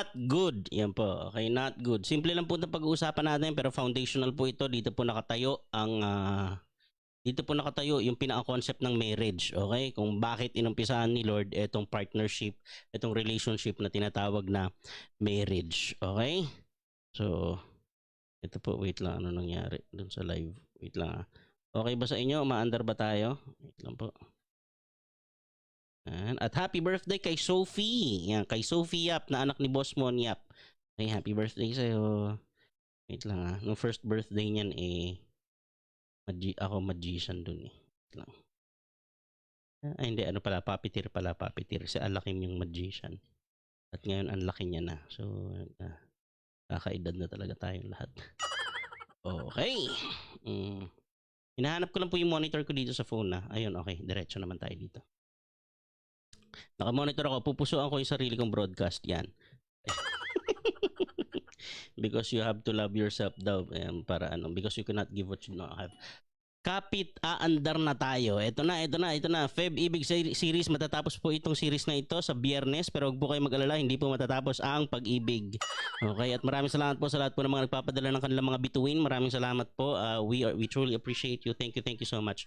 not good. Yan po. Okay, not good. Simple lang po na pag-uusapan natin pero foundational po ito. Dito po nakatayo yung pinaka-concept ng marriage. Okay? Kung bakit inumpisahan ni Lord itong partnership, itong relationship na tinatawag na marriage. Okay? So, ito po, wait lang, ano nangyari dun sa live? Wait lang. Okay ba sa inyo? Umaandar ba tayo? Wait lang po. At happy birthday kay Sophie. Yan, kay Sophie Yap na anak ni Boss Mon Yap. Okay, happy birthday sa'yo. Wait lang Nung first birthday niyan ako magician dun eh. Wait lang. Hindi, ano pala, Papitir. Si Alakim yung magician. At ngayon, ang laki niya na. So, kakaedad na talaga tayong lahat. Okay. Hinahanap ko lang po yung monitor ko dito sa phone na. Ayun, okay. Diretso naman tayo dito. Naka-monitor ako. Pupusuan ko yung sarili kong broadcast. Yan. Because you have to love yourself daw. Para because you cannot give what you don't have. Kapit aandar na tayo. Ito na. Feb Ibig Series. Matatapos po itong series na ito sa Biyernes. Pero huwag po kayo mag-alala. Hindi po matatapos ang pag-ibig. Okay? At maraming salamat po sa lahat po ng mga nagpapadala ng kanilang mga bituin. Maraming salamat po. We truly appreciate you. Thank you so much.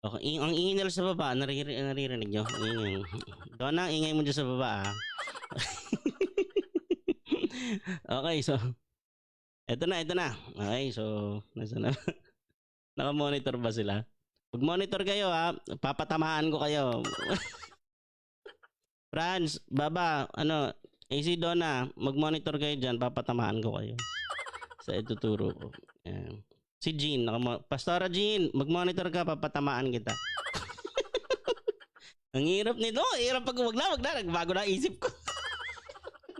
Okay, ang ingay nila sa baba, naririnig nyo? Ingay. Donna, ingay mo dyan sa baba Okay, so eto na. Okay, so nasa na? Naka-monitor ba sila? Pag-monitor kayo papatamaan ko kayo. Franz, Baba, AC Donna, mag-monitor kayo dyan, papatamaan ko kayo. Sa ituturo ko. Ayan. Si Jean, Pastora Jean, mag-monitor ka, papatamaan kita. Ang hirap nito. Hirap pag wag na. Nagbago na isip ko.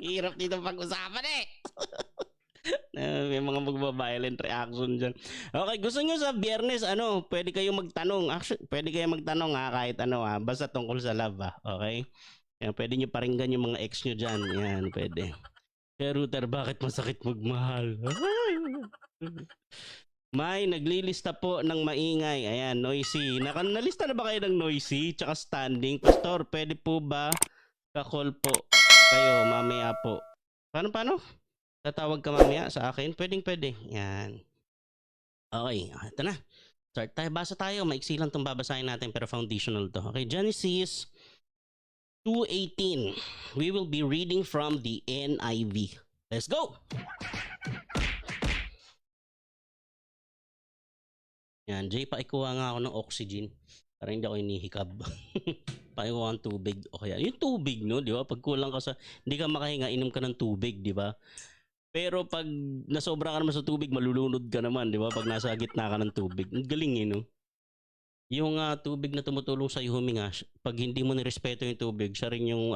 Hirap nito pag-usapan May mga magbabiolent reaction dyan. Okay, gusto nyo sa Biyernes, pwede kayong magtanong. Actually, pwede kayong magtanong kahit basta tungkol sa love Okay? Yan, pwede nyo paringgan yung mga ex nyo dyan. Yan, pwede. Kaya Router, bakit masakit magmahal? May naglilista po ng maingay. Ayan, noisy. Nalista na ba kayo ng noisy? Tsaka standing. Pastor, pwede po ba ka-call po kayo mamaya po? Paano? Tatawag ka mamaya sa akin? Pwede. Yan. Okay, ito na. Start tayo. Basa tayo. Maiksi lang itong babasahin natin pero foundational to. Okay, Genesis 2:18. We will be reading from the NIV. Let's go! Yan, Jay, paikuha nga ako ng oxygen para hindi ako inihikab. Paikuha ng tubig. O kaya, yung tubig, no? Di ba? Pag kulang ka hindi ka makahinga, inom ka ng tubig, di ba? Pero pag nasobra ka naman sa tubig, malulunod ka naman, di ba? Pag nasa gitna ka ng tubig. Ang galing no? Yung tubig na tumutulong sa iyo huminga, pag hindi mo nirespeto yung tubig, siya rin yung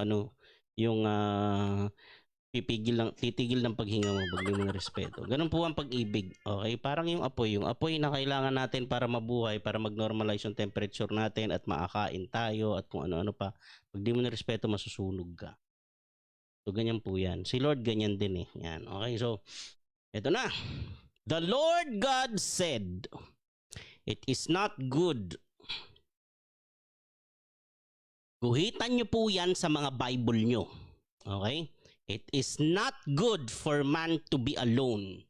titigil ng paghinga mo pag hindi mo respeto. Ganun po ang pag-ibig. Okay? Parang yung apoy na kailangan natin para mabuhay, para mag-normalize yung temperature natin at maakain tayo at kung ano-ano pa. Pag di mo respeto, masusunog ka. So, ganyan po yan. Si Lord ganyan din Yan. Okay? So, eto na. The Lord God said, it is not good. Guhitan nyo po yan sa mga Bible nyo. Okay? It is not good for man to be alone.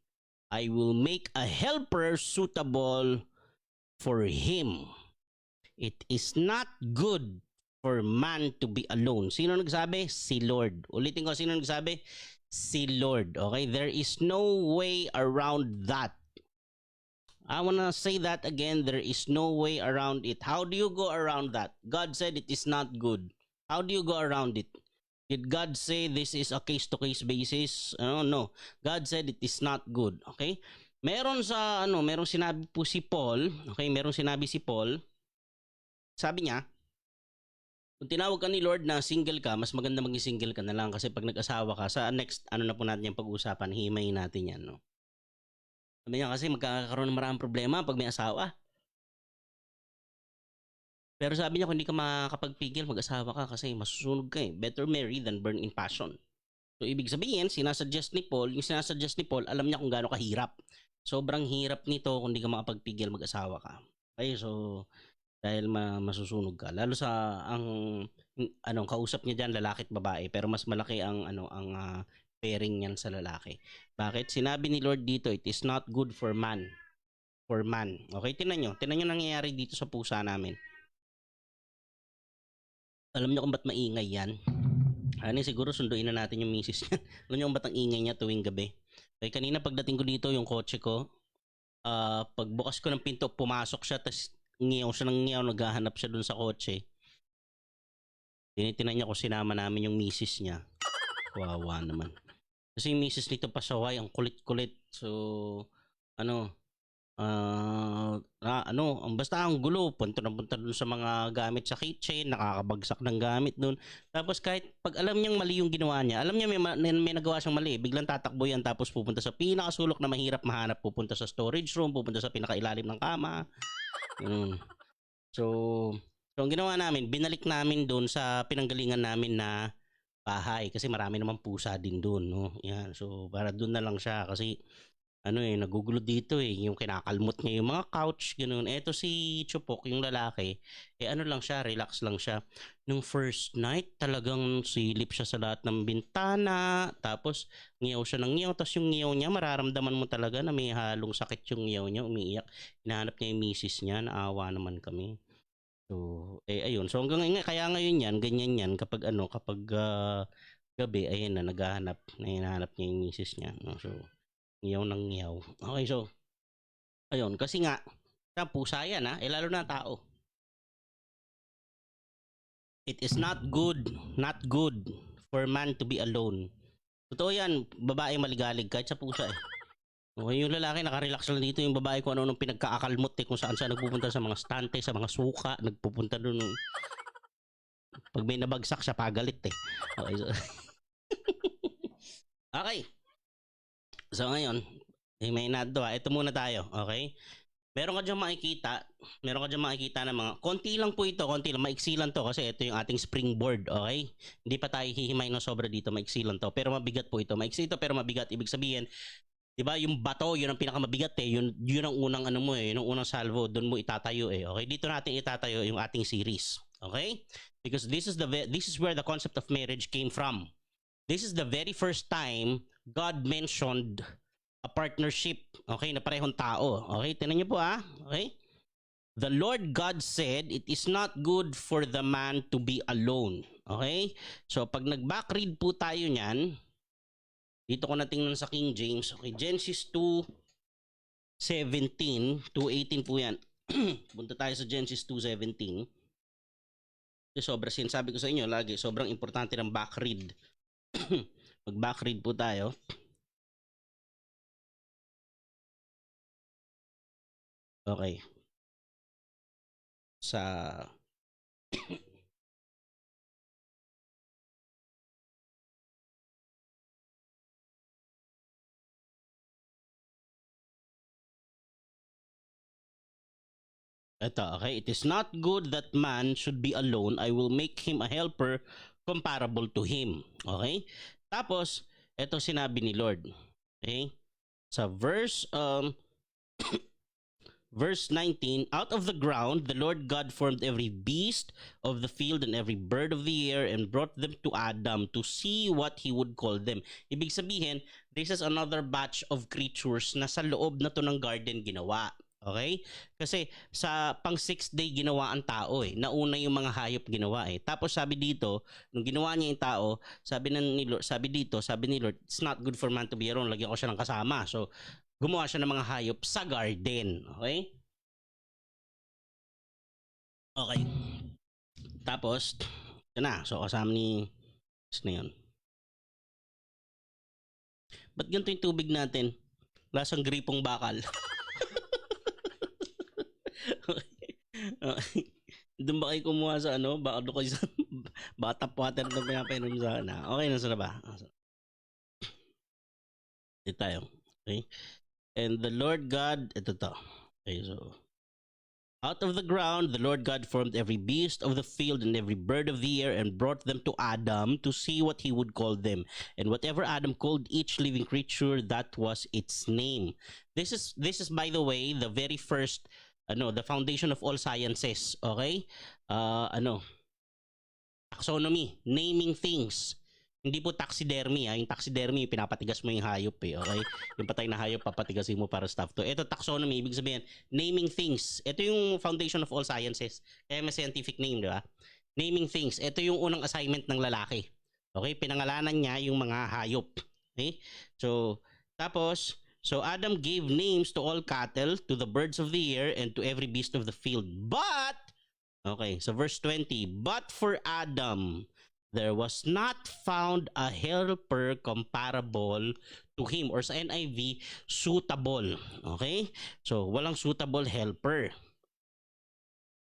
I will make a helper suitable for him. It is not good for man to be alone. Sino nagsabi? Si Lord. Ulitin ko, sino nagsabi? Si Lord. Okay? There is no way around that. I want to say that again. There is no way around it. How do you go around that? God said it is not good. How do you go around it? Did God say this is a case-to-case basis? No. God said it is not good. Okay? Merong sinabi po si Paul. Okay? Merong sinabi si Paul. Sabi niya, kung tinawag ka ni Lord na single ka, mas maganda maging single ka na lang kasi pag nag-asawa ka, sa next, na po natin yung pag-usapan, himayin natin yan, no? Sabi niya kasi magkakaroon ng maraming problema pag may asawa. Pero sabi niya kung hindi ka makakapagpigil, mag-asawa ka kasi masusunog ka Better marry than burn in passion. So, ibig sabihin, yung sinasuggest ni Paul, alam niya kung gaano kahirap. Sobrang hirap nito kung hindi ka makapagpigil, mag-asawa ka. Okay, so, dahil masusunog ka. Lalo sa, kausap niya dyan, lalaki at babae, pero mas malaki ang pairing yan sa lalaki. Bakit? Sinabi ni Lord dito, it is not good for man. For man. Okay, tinan nyo nangyayari dito sa pusa namin. Alam nyo kung ba't maingay yan? Ano, siguro sunduin na natin yung misis niya. Alam nyo kung ba't ang ingay niya tuwing gabi? Okay, kanina pagdating ko dito, yung kotse ko, pagbukas ko ng pinto, pumasok siya, tapos ngiyaw siya ng ngiyaw, naghahanap siya dun sa kotse. Tinitinan niya kung sinama namin yung misis niya. Wawa naman. Kasi yung misis nito pasaway, ang kulit-kulit. So, basta ang gulo, punta na punta dun sa mga gamit sa kitchen, nakakabagsak ng gamit dun. Tapos kahit pag alam niyang mali yung ginawa niya, alam niya may nagawa siyang mali, biglang tatakbo yan tapos pupunta sa pinakasulok na mahirap mahanap, pupunta sa storage room, pupunta sa pinakailalim ng kama. So ang ginawa namin, binalik namin dun sa pinanggalingan namin na bahay kasi marami naman pusa din dun, no? Yan. So para dun na lang siya kasi nagugulo dito yung kinakalmot niya yung mga couch, ganoon. Eto si Chupok, yung lalaki, lang siya, relax lang siya. Nung first night, talagang silip siya sa lahat ng bintana, tapos ngiyaw siya ng ngiyaw, tapos yung ngiyaw niya, mararamdaman mo talaga na may halong sakit yung ngiyaw niya, umiiyak. Hinahanap niya yung misis niya, naawa naman kami. So, ayun. So hanggang ngayon, kaya ngayon yan, ganyan yan, kapag gabi, ayun na, naghahanap, hinahanap niya yung misis niya. No? So, ngiyaw ng ngiyaw. Okay, so, ayun, kasi nga, pusa yan lalo na tao. It is not good for man to be alone. Totoo yan, babae maligalig kahit sa pusa Okay, yung lalaki nakarelax lang dito, yung babae ko ano-anong pinagkaakalmot kung saan nagpupunta sa mga stante, sa mga suka, nagpupunta doon. Pag may nabagsak siya, pagalit Okay, so, okay. So ngayon, may nado ito muna tayo, okay? Meron ka dyan makikita na mga, konti lang, maiksi lang to kasi ito yung ating springboard, okay? Hindi pa tayo hihimay ng sobra dito, maiksi lang to. Pero mabigat po ito, maiksi ito pero mabigat. Ibig sabihin, di ba yung bato, yun ang pinakamabigat yun ang unang yun ang unang salvo, doon mo itatayo okay? Dito natin itatayo yung ating series, okay? Because this is where the concept of marriage came from. This is the very first time God mentioned a partnership, okay, na parehong tao. Okay, tingnan niyo po okay? The Lord God said, it is not good for the man to be alone. Okay? So, pag nag-backread po tayo niyan, dito ko na tingnan sa King James. Okay, Genesis 2:17, 2:18 po yan. Punta tayo sa Genesis 2:17. Sobrang sinasabi ko sa inyo lagi, sobrang importante ng backread. Mag-backread po tayo. Okay. Sa ito, okay? It is not good that man should be alone. I will make him a helper comparable to him. Okay? Tapos, ito sinabi ni Lord. Okay? Sa verse Verse 19, out of the ground, the Lord God formed every beast of the field and every bird of the air and brought them to Adam to see what he would call them. Ibig sabihin, this is another batch of creatures na sa loob na to ng garden ginawa. Okay? Kasi sa pang 6th day ginawa ang tao Nauna yung mga hayop ginawa Tapos sabi dito, nung ginawa niya yung tao, sabi ni Lord, it's not good for man to be alone. Lagyan ko siya ng kasama. So, gumawa siya ng mga hayop sa garden. Okay? Okay. Tapos, ito na. So, kasama ni... na yun. Ba't ganito yung tubig natin? Lasang gripong bakal. Okay. Doon ba kayo kumuha sa Baka doon kayo sa tap water na pinapainom sa Okay na sa ba? Dito tayo. Okay. And the Lord God, ito to. Okay, so, out of the ground, the Lord God formed every beast of the field and every bird of the air and brought them to Adam to see what he would call them. And whatever Adam called each living creature, that was its name. This is by the way, the very first, the foundation of all sciences. Okay? Taxonomy, naming things. Hindi po taxidermy. Yung taxidermy, pinapatigas mo yung hayop eh. Okay? Yung patay na hayop, papatigasin mo para stuff to. Ito, taxonomy, ibig sabihin, naming things. Ito yung foundation of all sciences. Kaya may scientific name, di ba? Naming things. Ito yung unang assignment ng lalaki. Okay? Pinangalanan niya yung mga hayop. Okay? So, tapos, so Adam gave names to all cattle, to the birds of the air, and to every beast of the field. But, okay, so verse 20, but for Adam, there was not found a helper comparable to him, or sa NIV, suitable. Okay? So, walang suitable helper.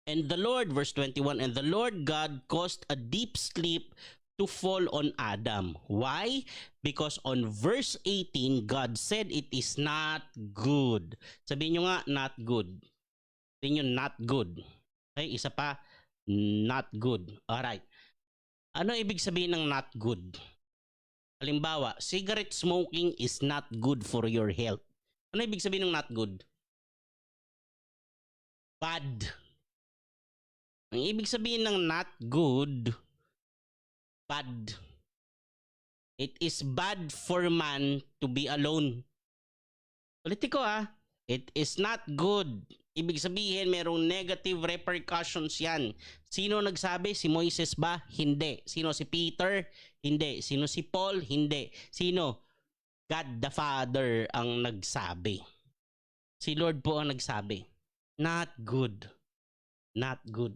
And the Lord, verse 21, and the Lord God caused a deep sleep to fall on Adam. Why? Because on verse 18, God said it is not good. Sabihin nyo nga, not good. Sabihin nyo, not good. Okay, isa pa, not good. Alright. Ano ibig sabihin ng not good? Halimbawa, cigarette smoking is not good for your health. Ano ibig sabihin ng not good? Bad. Ang ibig sabihin ng not good, bad. It is bad for man to be alone. Ulitin ko it is not good. Ibig sabihin, merong negative repercussions yan. Sino nagsabi? Si Moises ba? Hindi. Sino si Peter? Hindi. Sino si Paul? Hindi. Sino? God the Father ang nagsabi. Si Lord po ang nagsabi. Not good. Not good.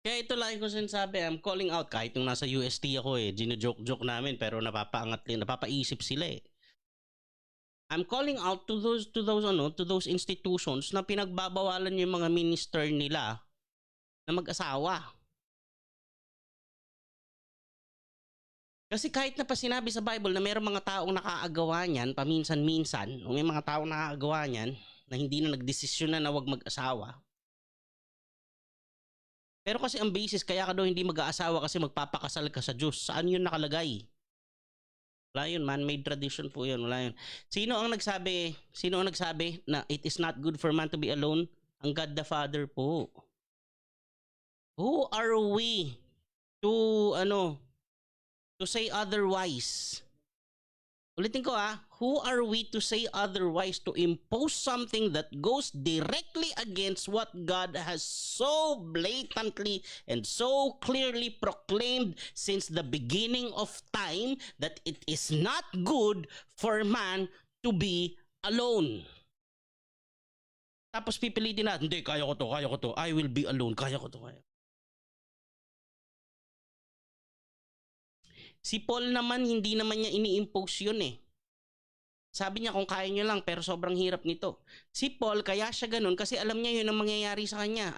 Kaya ito lang yung sinasabi, I'm calling out. Kahit yung nasa UST ako gino-joke-joke namin, pero napapaisip sila I'm calling out to those institutions na pinagbabawalan yung mga minister nila na mag-asawa. Kasi kahit na pa sinabi sa Bible na mayroong mga taong nakaagawa niyan paminsan-minsan, o may mga taong nakaagawa niyan na hindi na nagdesisyon na wag mag-asawa. Pero kasi ang basis kaya ka daw hindi mag-aasawa kasi magpapakasal ka sa Diyos. Saan yun nakalagay? Wala yun, man-made tradition po yun. Wala yun. Sino ang nagsabi na it is not good for man to be alone? Ang God the Father po. Who are we to say otherwise? Ulitin ko who are we to say otherwise, to impose something that goes directly against what God has so blatantly and so clearly proclaimed since the beginning of time, that it is not good for man to be alone. Tapos pipilitin natin, hindi, kaya ko to, I will be alone, kaya ko to. Si Paul naman, hindi naman niya ini-impose yun Sabi niya kung kaya niyo lang, pero sobrang hirap nito. Si Paul, kaya siya ganun kasi alam niya yun ang mangyayari sa kanya.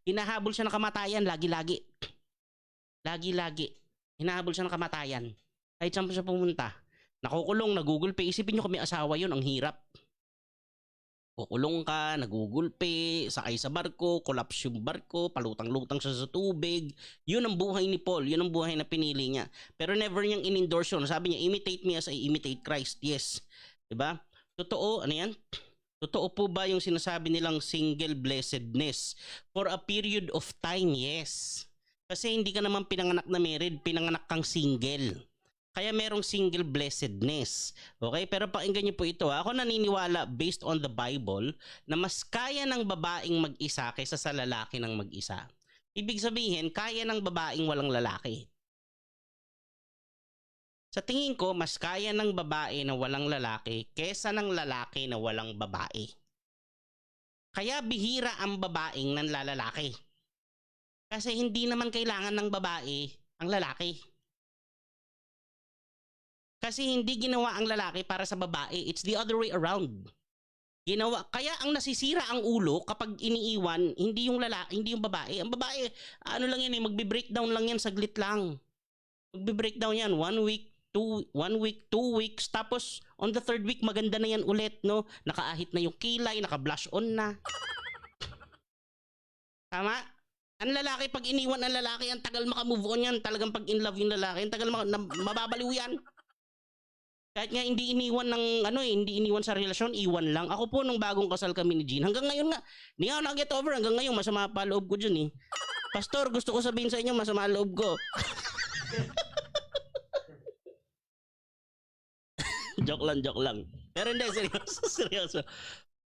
Hinahabol siya ng kamatayan lagi-lagi. Lagi-lagi. Hinahabol siya ng kamatayan. Kahit saan pa siya pumunta. Nakukulong, nagugulpi. Isipin niyo kung may asawa yun, ang hirap. Kukulong ka, nagugulpi, sakay sa barko, collapse yung barko, palutang-lutang siya sa tubig. Yun ang buhay ni Paul, yun ang buhay na pinili niya. Pero never niyang in-endorse yun. Sabi niya, imitate me as I imitate Christ. Yes. Diba? Totoo, ano yan? Totoo po ba yung sinasabi nilang single blessedness? For a period of time, yes. Kasi hindi ka naman pinanganak na married, pinanganak kang single. Kaya merong single blessedness. Okay? Pero pakinggan niyo po ito. Ako naniniwala based on the Bible na mas kaya ng babaeng mag-isa kaysa sa lalaki ng mag-isa. Ibig sabihin, kaya ng babaeng walang lalaki. Sa tingin ko, mas kaya ng babae na walang lalaki kaysa ng lalaki na walang babae. Kaya bihira ang babaeng nanlalalaki. Kasi hindi naman kailangan ng babae ang lalaki. Kasi hindi ginawa ang lalaki para sa babae. It's the other way around. Kaya ang nasisira ang ulo kapag iniiwan, hindi yung lalaki, hindi yung babae. Ang babae, lang yan magbe-breakdown lang yan, saglit lang. Magbe-breakdown yan, 1 week, 2 weeks, tapos on the 3rd week, maganda na yan ulit, no? Nakaahit na yung kilay, naka-blush on na. Tama? Ang lalaki, pag iniwan ang lalaki, ang tagal makamove on yan. Talagang pag in love yung lalaki, ang tagal mababaliw yan. Kahit nga hindi iniwan ng hindi iniwan sa relasyon, iwan lang. Ako po nung bagong kasal kami ni Jean, hanggang ngayon nga, hindi ako na-get over, hanggang ngayon masama pa loob ko dyan Pastor, gusto ko sabihin sa inyo, masama loob ko. Joke lang. Pero hindi, seryoso, seryoso.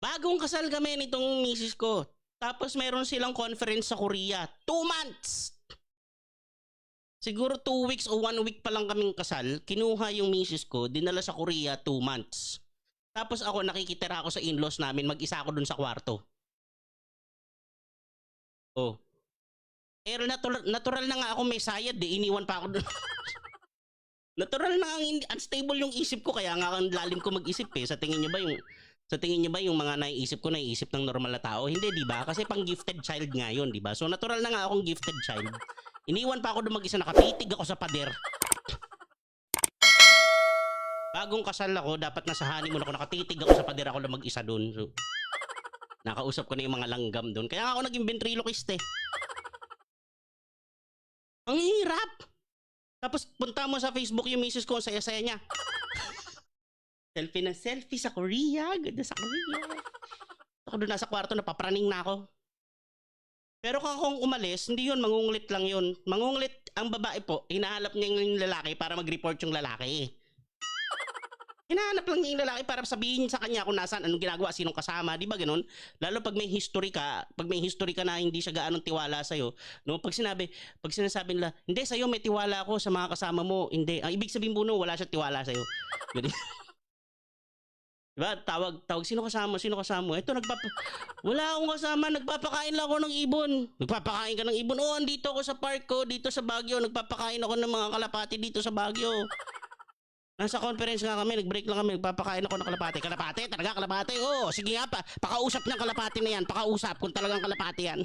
Bagong kasal kami nitong misis ko. Tapos meron silang conference sa Korea. 2 months! Siguro 2 weeks o 1 week pa lang kaming kasal. Kinuha yung misis ko, dinala sa Korea 2 months. Tapos ako nakikitira ako sa in-laws namin, mag-isa ako dun sa kwarto. Oh. Eh, natural na nga ako may sayad, iniwan pa ako dun. Natural na ang unstable yung isip ko, kaya nga ang lalim ko mag-isip eh. Sa tingin niyo ba yung mga naiisip ko naiisip ng normal na tao? Hindi, di ba? Kasi pang gifted child nga yun, di ba? So natural na nga akong gifted child. Iniwan pa ako doon mag-isa, nakatitig ako sa pader. Bagong kasal ako, dapat nasa honeymoon ako, nakatitig ako sa pader, ako lang mag-isa doon. So, nakausap ko na yung mga langgam doon. Kaya nga ako naging ventriloquist eh. Ang hirap! Tapos punta mo sa Facebook yung misis ko, ang saya-saya niya. Selfie na selfie sa Korea. Ganda sa Korea. Ako doon nasa kwarto, napapraning na ako. Pero kung akong umalis, hindi yun, mangunglit lang yun. Mangunglit ang babae po, hinahanap niya yung lalaki para mag-report yung lalaki. Hinahanap lang niya yung lalaki para sabihin sa kanya kung nasaan, anong ginagawa, sinong kasama, di ba ganun? Lalo pag may history ka na hindi siya gaanong tiwala sa'yo, no? Pag sinasabi nila, hindi, sa'yo may tiwala ako sa mga kasama mo, hindi. Ang ibig sabihin mo, no, wala siya tiwala sa'yo. Diba? Tawag, sino kasama? Ito, wala akong kasama, nagpapakain lang ako ng ibon. Nagpapakain ka ng ibon? Oo, andito ako sa park ko, dito sa Baguio, nagpapakain ako ng mga kalapati dito sa Baguio. Nasa conference nga kami, nag-break lang kami, nagpapakain ako ng kalapati. Kalapati? Talaga kalapati? Oo, sige nga pa, pakausap ng kalapati na yan, pakausap kung talagang kalapati yan.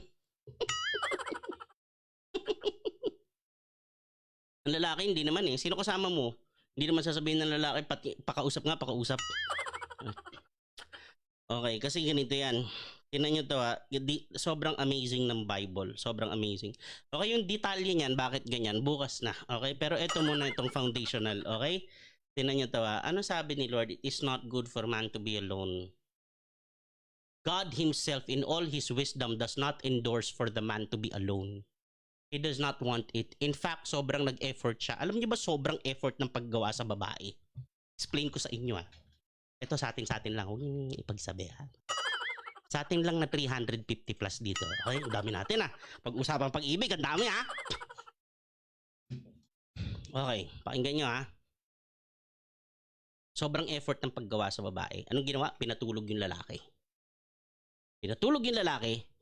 Ang lalaki, hindi naman eh. Sino kasama mo? Hindi naman sasabihin ng lalaki, pakausap nga, pakausap. Okay, kasi ganito yan. Tingnan nyo to ha. Sobrang amazing ng Bible. Sobrang amazing. Okay, yung detalye niyan, bakit ganyan? Bukas na. Okay, pero ito muna itong foundational. Okay? Tingnan nyo to ha. Ano sabi ni Lord? It is not good for man to be alone. God himself in all his wisdom does not endorse for the man to be alone. He does not want it. In fact, sobrang nag-effort siya. Alam niyo ba sobrang effort ng paggawa sa babae? Explain ko sa inyo ha. Ito sa atin lang. Huwag niyong ipagsabi ha. Sa atin lang na 350 plus dito. Okay, ang dami natin ha. Pag-usapan pag-ibig, ang dami ha. Okay, pakinggan nyo ha. Sobrang effort ng paggawa sa babae. Anong ginawa? Pinatulog yung lalaki.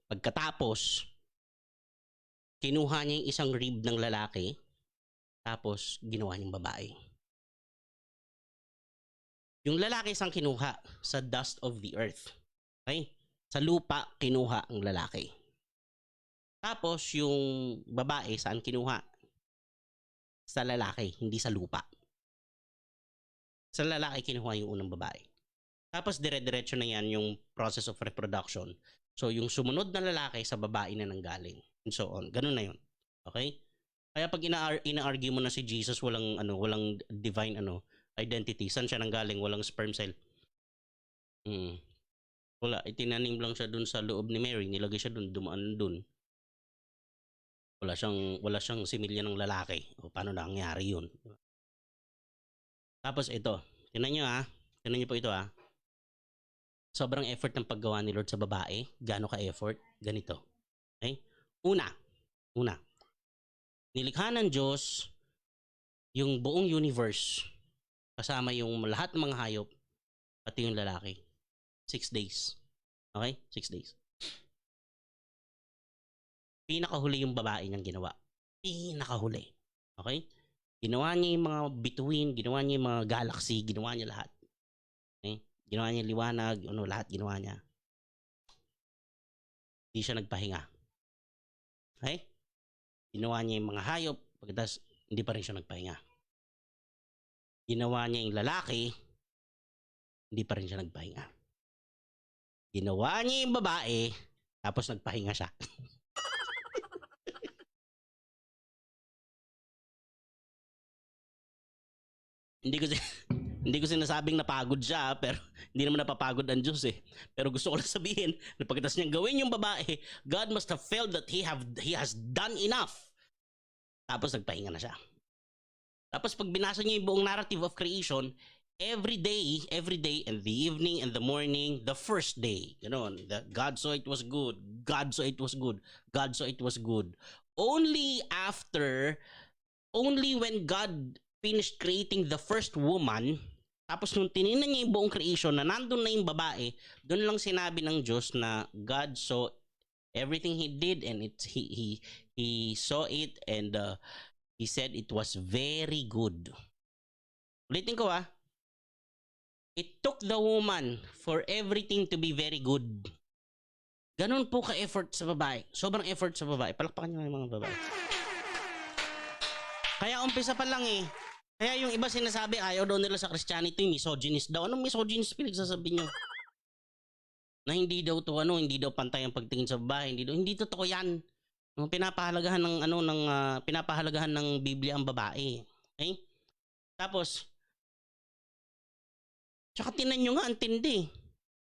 Pagkatapos, kinuha niya yung isang rib ng lalaki, tapos ginawa niyang babae. Yung lalaki isang kinuha sa dust of the earth. Okay? Sa lupa, kinuha ang lalaki. Tapos, yung babae, saan kinuha? Sa lalaki, hindi sa lupa. Sa lalaki, kinuha yung unang babae. Tapos, dire-diretso na yan yung process of reproduction. So, yung sumunod na lalaki sa babae na nanggaling. And so on. Ganun na yun. Okay? Kaya pag ina-argue mo na si Jesus, walang divine identity. Saan siya nanggaling? Walang sperm cell. Wala, itinanim lang siya dun sa loob ni Mary, nilagay siya dun, dumaan dun. Wala siyang similya ng lalaki. O paano nangyari yun? Tapos ito, tingnan niyo po ito ha. Sobrang effort ng paggawa ni Lord sa babae. Gaano ka-effort? Ganito. Okay? Una, nilikha ng Diyos yung buong universe, kasama yung lahat ng mga hayop, pati yung lalaki. 6 days. Okay? 6 days. Pinakahuli yung babae niyang ginawa. Pinakahuli. Okay? Ginawa niya yung mga bituin, ginawa niya yung mga galaxy, ginawa niya lahat. Okay? Ginawa niya liwanag, lahat ginawa niya. Hindi siya nagpahinga. Okay? Ginawa niya yung mga hayop, pagkatapos hindi pa rin siya nagpahinga. Ginawa niya yung lalaki, hindi pa rin siya nagpahinga. Ginawa niya yung babae, tapos nagpahinga siya. Hindi ko sinasabing napagod siya, pero hindi naman napapagod ang Diyos eh. Pero gusto ko lang sabihin na pagkatapos niyang gawin yung babae, God must have felt that he has done enough. Tapos nagpahinga na siya. Tapos pag binasa niyo yung buong narrative of creation, every day, in the evening and the morning, the first day, God saw it was good, God saw it was good, God saw it was good. Only when God finished creating the first woman, tapos nung tinignan niya yung buong creation na nandun na yung babae, doon lang sinabi ng Diyos na God saw everything He did, and he saw it, and He said it was very good. Ulitin ko it took the woman for everything to be very good. Ganun po ka-effort sa babae. Sobrang effort sa babae. Palakpakan nyo yung mga babae. Kaya umpisa pa lang Kaya yung iba sinasabi, ayaw daw nila sa Christianity, misogynist daw. Anong misogynist pinagsasabi nyo? Na hindi daw hindi daw pantay ang pagtingin sa babae, hindi totoo 'yan. Pinapahalagahan ng Biblia ang babae. Okay? Tapos tsaka tinan nyo nga ang tindi.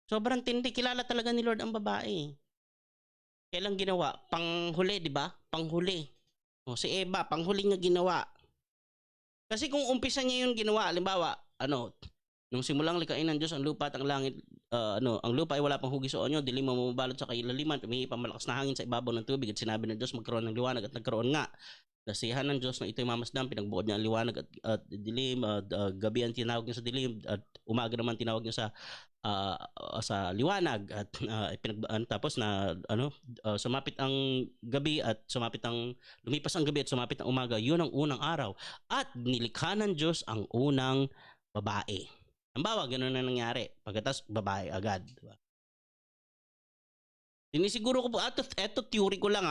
Sobrang tindi. Kilala talaga ni Lord ang babae. Kailang ginawa? Panghuli, di ba? Panghuli. Si Eva, panghuli niya ginawa. Kasi kung umpisa niya yung ginawa, halimbawa, nung simulang likain ng Diyos ang lupa at ang langit, ang lupa ay wala pang hugis o anyo, dilim mababalot sa kailaliman, tumihip ang malakas na hangin sa ibabaw ng tubig, at sinabi ng Diyos magkaroon ng liwanag, at nagkaroon nga. Nasiyahan ng Diyos na ito'y mamasdam, pinagbuod niya ang liwanag at dilim, gabi ang tinawag niya sa dilim, at umaga naman tinawag niya sa liwanag, at tapos na sumapit ang gabi at lumipas ang gabi at sumapit ang umaga, yun ang unang araw, at nilikha ng Diyos ang unang babae. Halimbawa, gano'n na nangyari. Pagkatapos, babae agad. Diba? Sinisiguro ko po, eto theory ko lang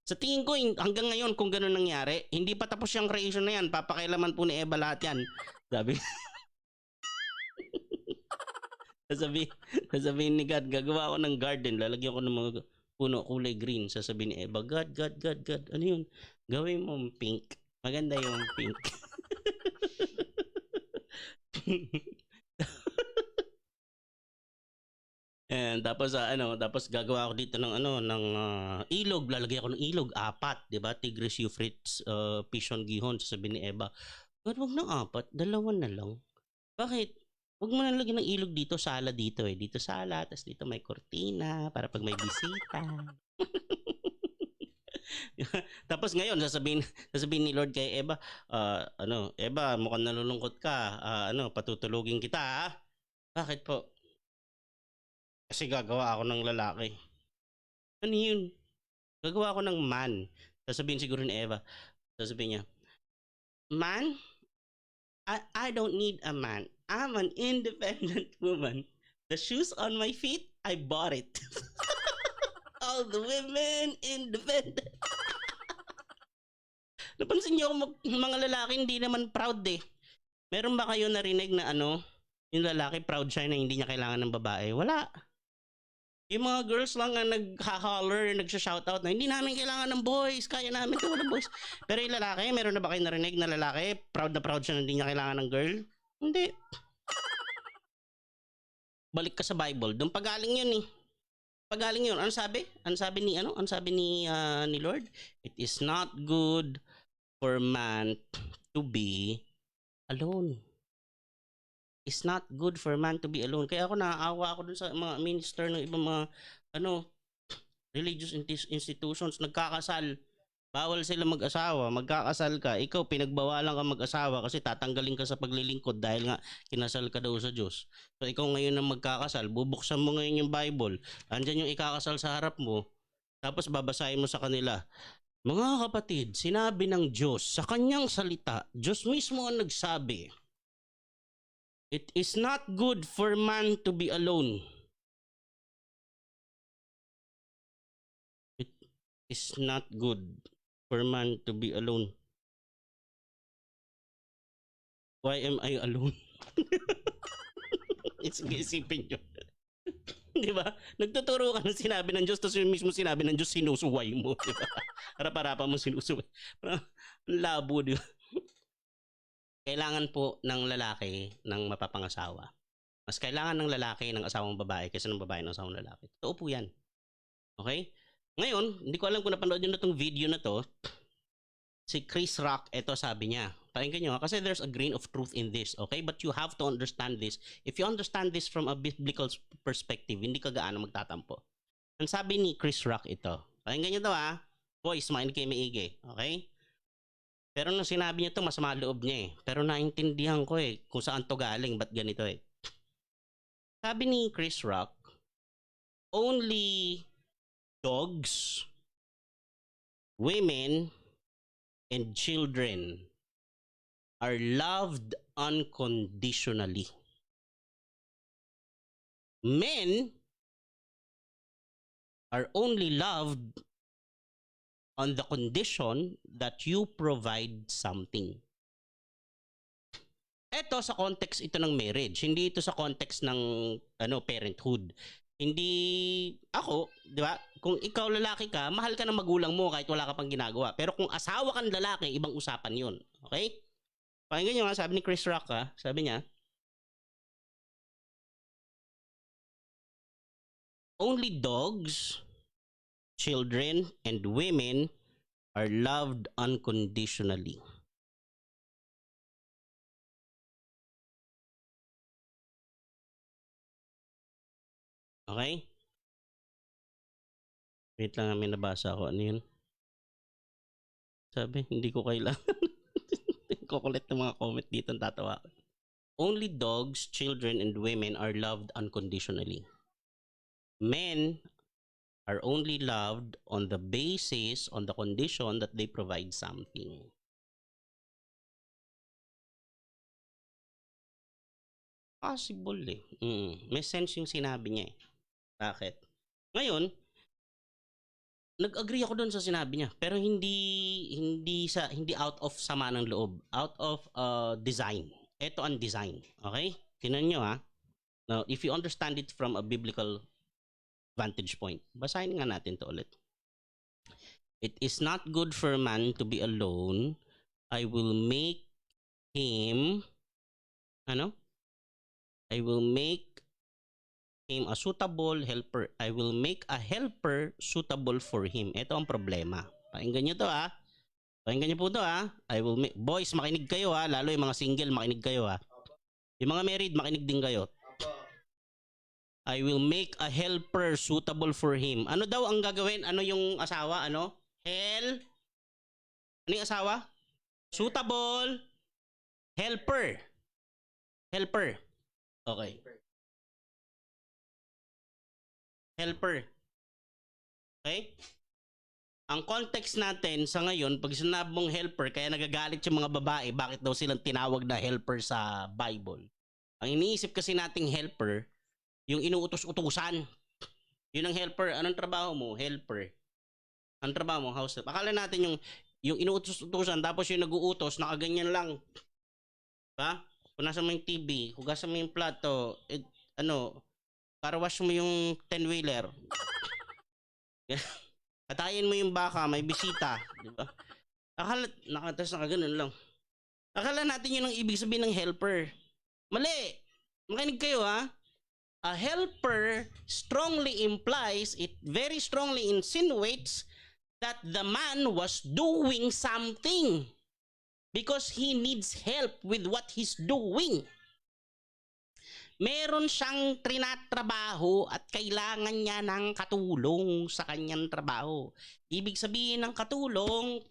sa tingin ko, hanggang ngayon, kung gano'n nangyari, hindi pa tapos yung creation na yan. Papakailaman po ni Eva lahat yan. Sabi. Sasabihin ni God, gagawa ako ng garden, lalagyan ko ng mga puno kulay green. Sasabihin ni Eva, God, ano yun? Gawin mo pink. Maganda yung pink. And tapos gagawa ako dito ng ilog, lalagay ako ng ilog 4, 'di ba? Tigris, Euphrates, Pishon, Gihon, sasabihin ni Eva. But wag ng 4, 2 na lang. Bakit? Wag mo na lagyan ng ilog dito, sala dito Dito sala, tapos dito may kortina para pag may bisita. Tapos ngayon sasabihin ni Lord kay Eva, Eva, mukhang nalulungkot ka. Patutulugin kita. Bakit po? Kasi gagawa ako ng lalaki. Ano yun? Gagawa ako ng man. Sasabihin siguro ni Eva. Sasabihin niya, man? I don't need a man. I'm an independent woman. The shoes on my feet, I bought it. All the women independent. Napansin niyo mga lalaki hindi naman proud Meron ba kayo narinig na yung lalaki proud siya na hindi niya kailangan ng babae? Wala. Yung mga girls lang ang nagha-holler, nagsha-shoutout na hindi namin kailangan ng boys, kaya namin ito ng boys. Pero yung lalaki, meron na ba kayo narinig na lalaki, proud na proud siya na hindi niya kailangan ng girl? Hindi. Balik ka sa Bible, doon pagaling yun Pagaling yun. Ano sabi? Ano sabi ni Lord? It is not good for man to be alone. It's not good for man to be alone. Kaya ako naaawa ako dun sa mga minister ng ibang mga religious institutions, nagkakasal. Bawal sila mag-asawa, magkakasal ka. Ikaw, pinagbawalan ka mag-asawa kasi tatanggalin ka sa paglilingkod dahil nga kinasal ka daw sa Diyos. So ikaw ngayon na magkakasal, bubuksan mo ngayon yung Bible. Andyan yung ikakasal sa harap mo. Tapos babasahin mo sa kanila. Mga kapatid, sinabi ng Diyos sa kanyang salita, Diyos mismo ang nagsabi, it is not good for man to be alone. It is not good for man to be alone. Why am I alone? Isipin nyo. Di ba? Nagtuturo ka ng sinabi ng Diyos, tapos yung mismo sinabi ng Diyos, sinusuway mo. Di ba? Harap-harapan mo sinusuway. Labo, di ba? Kailangan po ng lalaki ng mapapangasawa. Mas kailangan ng lalaki ng asawang babae kaysa ng babae ng asawang lalaki. Totoo po yan. Okay? Ngayon, hindi ko alam kung napanood nyo na itong video na to. Si Chris Rock, ito sabi niya. Pakinggan nyo, kasi there's a grain of truth in this, okay? But you have to understand this. If you understand this from a biblical perspective, hindi ka gaano magtatampo. Ang sabi ni Chris Rock ito, pakinggan nyo to ha. Boys, makinig kayo maigi, okay? Pero nung sinabi niya to, masama loob niya eh. Pero naintindihan ko eh, kung saan to galing, ba't ganito eh. Sabi ni Chris Rock, only dogs, women, and children are loved unconditionally. Men are only loved on the condition that you provide something. Ito sa context ito ng marriage, hindi ito sa context ng parenthood. Hindi ako, 'di ba? Kung ikaw lalaki ka, mahal ka ng magulang mo kahit wala ka pang ginagawa. Pero kung asawa kang lalaki, ibang usapan 'yun. Okay? Pakinggan niyo nga, sabi ni Chris Rock sabi niya, only dogs, children, and women are loved unconditionally. Okay? Wait lang, may nabasa ako. Ano yun? Sabi, hindi ko kailangan. Kukulit ng mga comment dito, tatawa ko. Only dogs, children, and women are loved unconditionally. Men are only loved on the basis, on the condition that they provide something. Possible eh. May sense yung sinabi niya eh. Bakit? Ngayon, nag-agree ako doon sa sinabi niya, pero hindi out of sama ng loob, out of design. Ito ang design, okay? Tingnan niyo ha. Now, if you understand it from a biblical vantage point, basahin nga natin to ulit. It is not good for man to be alone. I will make him I will make him a suitable helper. I will make a helper suitable for him. Ito ang problema. Pakinggan nyo to Pakinggan nyo po to I will make... Boys, makinig kayo lalo yung mga single, makinig kayo Yung mga married, makinig din kayo. I will make a helper suitable for him. Ano daw ang gagawin? Ano yung asawa? Ano yung asawa? Suitable helper. Helper. Okay. Helper. Okay? Ang context natin sa ngayon, pag sinabi mong helper, kaya nagagalit yung mga babae, bakit daw silang tinawag na helper sa Bible? Ang iniisip kasi nating helper, yung inuutos-utusan. Yun ang helper. Anong trabaho mo? Helper. Anong trabaho mo? House help. Akala natin yung inuutos-utusan, tapos yung nag-uutos, nakaganyan lang. Ha? Punasan mo yung TV, hugasan mo yung plato, carwash mo yung 10-wheeler. Katayin mo yung baka, may bisita, di ba? Akala, nakaganon lang. Akala natin yun ang ibig sabihin ng helper. Mali! Makinig kayo A helper strongly implies, it very strongly insinuates that the man was doing something because he needs help with what he's doing. Meron siyang trinatrabaho at kailangan niya ng katulong sa kanyang trabaho. Ibig sabihin ng katulong,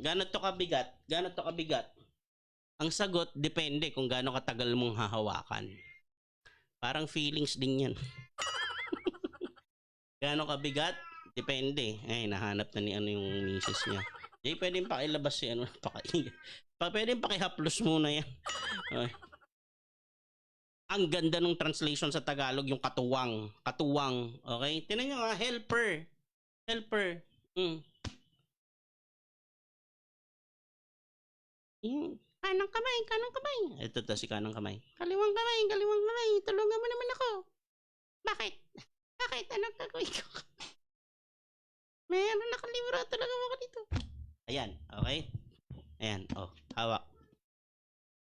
gano'n to kabigat? Gano'n to kabigat? Ang sagot, depende kung gaano katagal mong hahawakan. Parang feelings din yan. Gaano kabigat? Depende. Ay, nahanap na ni yung misis niya. Di pwedeng pakilabas si pwedeng pakihaplos muna yan. Okay. Ang ganda ng translation sa Tagalog, yung katuwang. Katuwang. Okay? Tingnan nyo helper. Helper. Kanang kamay, kanang kamay. Ito si kanang kamay. Kaliwang kamay, kaliwang kamay. Tulungan mo naman ako. Bakit? Bakit? Anong gagawin ko? Meron nakalibro. Tulungan mo ako dito. Ayan, okay? Ayan, hawak.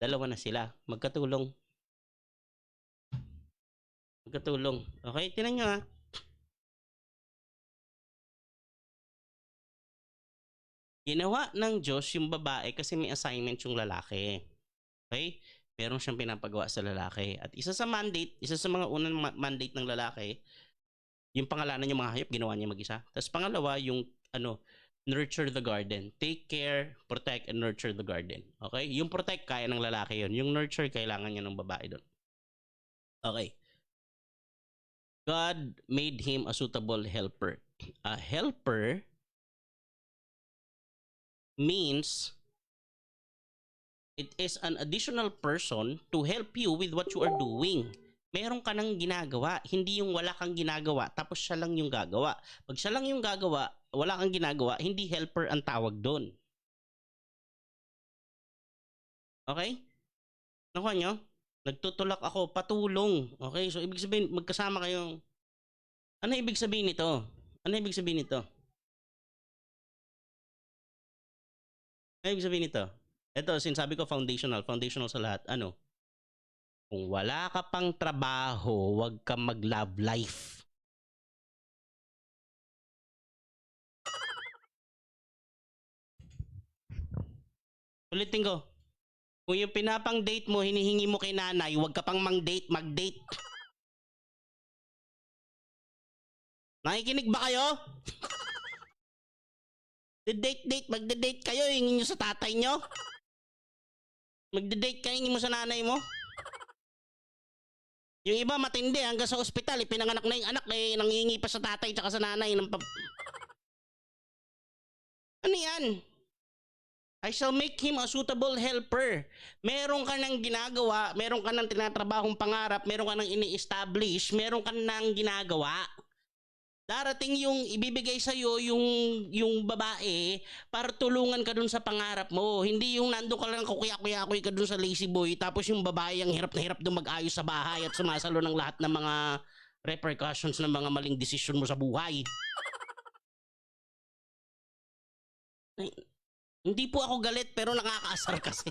Dalawa na sila. Magkatulong. Magkatulong. Okay, tinan nyo Ginawa ng Diyos yung babae kasi may assignment yung lalaki. Okay? Meron siyang pinapagawa sa lalaki. At isa sa mga unang mandate ng lalaki, yung pangalanan yung mga hayop, ginawa niya mag-isa. Tapos pangalawa, yung nurture the garden. Take care, protect, and nurture the garden. Okay? Yung protect, kaya ng lalaki yun. Yung nurture, kailangan niya ng babae doon. Okay. God made him a suitable helper. A helper means it is an additional person to help you with what you are doing. Meron ka nang ginagawa, hindi yung wala kang ginagawa tapos siya lang yung gagawa. Pag siya lang yung gagawa, wala kang ginagawa, hindi helper ang tawag doon. Okay? Nakuha nyo? Nagtutulak ako, patulong. Okay? So, ibig sabihin, magkasama kayong... Ano ibig sabihin nito? Ano ibig sabihin nito? Ano ibig sabihin nito? Ito, sinasabi ko foundational sa lahat. Ano? Kung wala ka pang trabaho, huwag ka mag-love life. Ulitin ko. Kung yung pinapang date mo, hinihingi mo kay nanay, huwag ka pang mang-date, mag-date. Nakikinig ba kayo? Magde-date kayo, hingin nyo sa tatay nyo? Magde-date kayo, hingin mo sa nanay mo? Yung iba matindi, hanggang sa ospital, pinanganak na yung anak, nangingi pa sa tatay tsaka sa nanay. Ano yan? I shall make him a suitable helper. Meron ka nang ginagawa, meron ka nang tinatrabahong pangarap, meron ka nang ini-establish, meron ka nang ginagawa. Darating yung ibibigay sa iyo yung babae para tulungan ka dun sa pangarap mo. Hindi yung nandoon ka lang kukuya-kuya ka dun sa lazy boy tapos yung babae ang hirap na hirap dun mag-ayos sa bahay at sumasalo ng lahat ng mga repercussions ng mga maling desisyon mo sa buhay. Ay, hindi po ako galit pero nakakaasar kasi.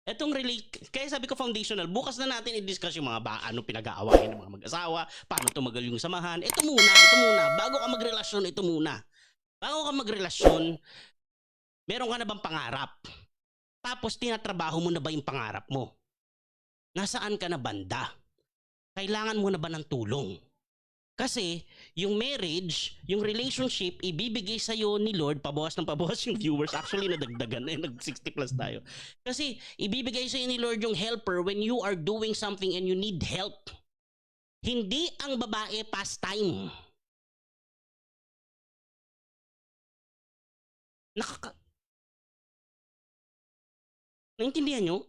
Etong kaya sabi ko foundational, bukas na natin i-discuss yung mga ano pinag-aawayan ng mga mag-asawa, paano tumagal yung samahan. Ito muna, bago ka magrelasyon, ito muna. Bago ka magrelasyon, meron ka na bang pangarap? Tapos tinatrabaho mo na ba yung pangarap mo? Nasaan ka na banda? Kailangan mo na ba ng tulong? Kasi yung marriage, yung relationship, ibibigay sa'yo ni Lord, pabawas yung viewers. Actually, nadagdagan nag-60 plus tayo. Kasi ibibigay sa'yo ni Lord yung helper when you are doing something and you need help. Hindi ang babae pastime. Naintindihan nyo?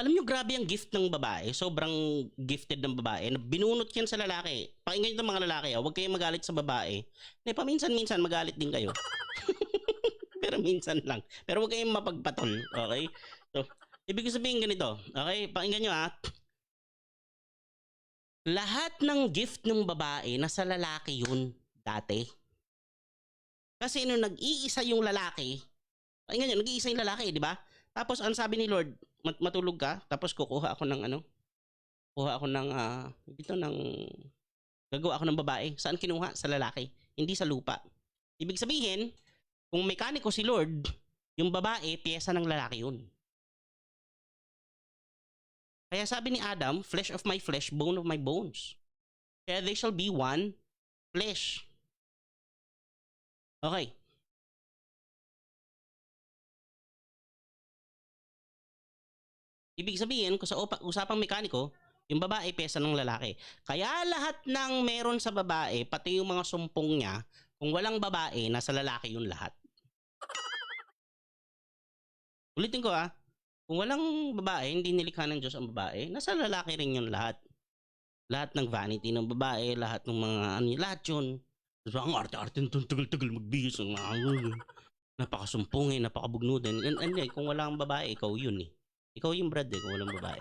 Alam nyo, grabe ang gift ng babae. Sobrang gifted ng babae. Binunot yan sa lalaki. Pakinggan nyo ng mga lalaki. Huwag kayong magalit sa babae. Paminsan-minsan magalit din kayo. Pero minsan lang. Pero huwag kayong mapagpatol. Okay? So, ibig sabihin ganito. Okay? Pakinggan nyo ha. Lahat ng gift ng babae nasa lalaki yun dati. Kasi nung nag-iisa yung lalaki, pakinggan nyo, nag-iisa yung lalaki, di ba? Tapos ang sabi ni Lord, matulog ka, tapos kukuha ako ng gagawa ako ng babae. Saan kinuha? Sa lalaki, hindi sa lupa. Ibig sabihin, kung mekaniko si Lord, yung babae, piyesa ng lalaki yun. Kaya sabi ni Adam, flesh of my flesh, bone of my bones. Kaya they shall be one flesh. Okay. Ibig sabihin, kung sa usapang mekaniko, yung babae pesa ng lalaki. Kaya lahat ng meron sa babae, pati yung mga sumpong niya, kung walang babae, nasa lalaki yung lahat. Ulitin ko kung walang babae, hindi nilikha ng Diyos ang babae, nasa lalaki rin yung lahat. Lahat ng vanity ng babae, lahat ng mga lahat yun. Ang arte-arte nito, tagal-tagal magbihis. Napakasumpong napakabugnudin. And kung walang babae, ikaw yun eh. Ikaw yung Brad kung walang babae.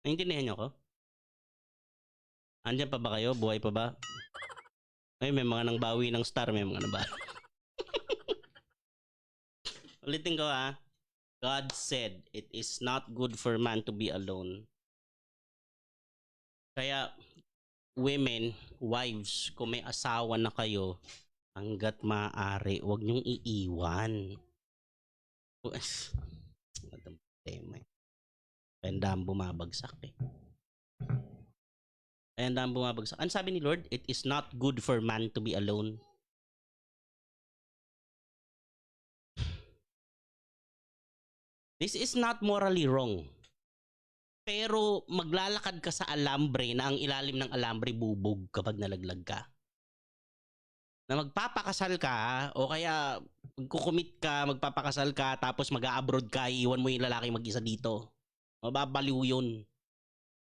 Naintindihan niyo ako? Andiyan pa ba kayo? Buhay pa ba? Ay, may mga nang bawi ng star, may mga nabawi. Ulitin ko ha. God said, it is not good for man to be alone. Kaya, women, wives, kung may asawa na kayo, hanggat maaari, huwag niyong iiwan. Madam tema eh. Kaya ang bumabagsak eh. Kaya ang bumabagsak. Ano sabi ni Lord? It is not good for man to be alone. This is not morally wrong. Pero maglalakad ka sa alambre na ang ilalim ng alambre bubog kapag nalaglag ka. Na magpapakasal ka o kaya magkukumit ka, magpapakasal ka tapos mag-a-abroad ka, iwan mo yung lalaki mag-isa dito. Mababaliw yun.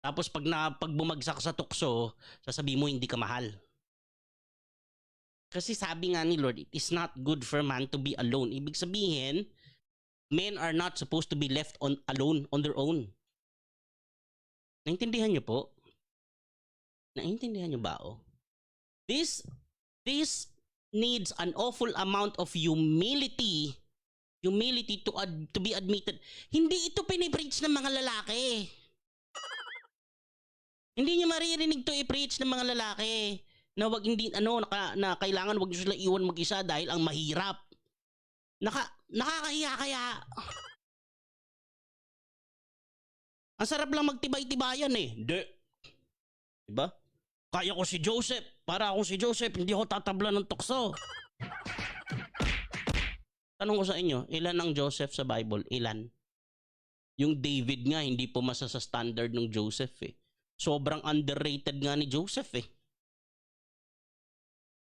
Tapos pag bumagsak sa tukso, sasabihin mo hindi ka mahal. Kasi sabi nga ni Lord, it is not good for man to be alone. Ibig sabihin, men are not supposed to be left alone on their own. Naintindihan niyo po? Naintindihan niyo ba o? This needs an awful amount of humility to be admitted. Hindi ito pinipreach ng mga lalaki. Hindi niyo maririnig to i-preach ng mga lalaki na wag hindi na kailangan wag niyo sila iwan mag-isa dahil ang mahirap. Nakakahiya kaya. Ang sarap lang magtibay-tibayan eh. Hindi. Diba? Kaya ko si Joseph. Para ako si Joseph, hindi ako tatabla ng tukso. Tanong ko sa inyo, ilan ang Joseph sa Bible? Ilan? Yung David nga, hindi pumasa sa standard ng Joseph eh. Sobrang underrated nga ni Joseph eh.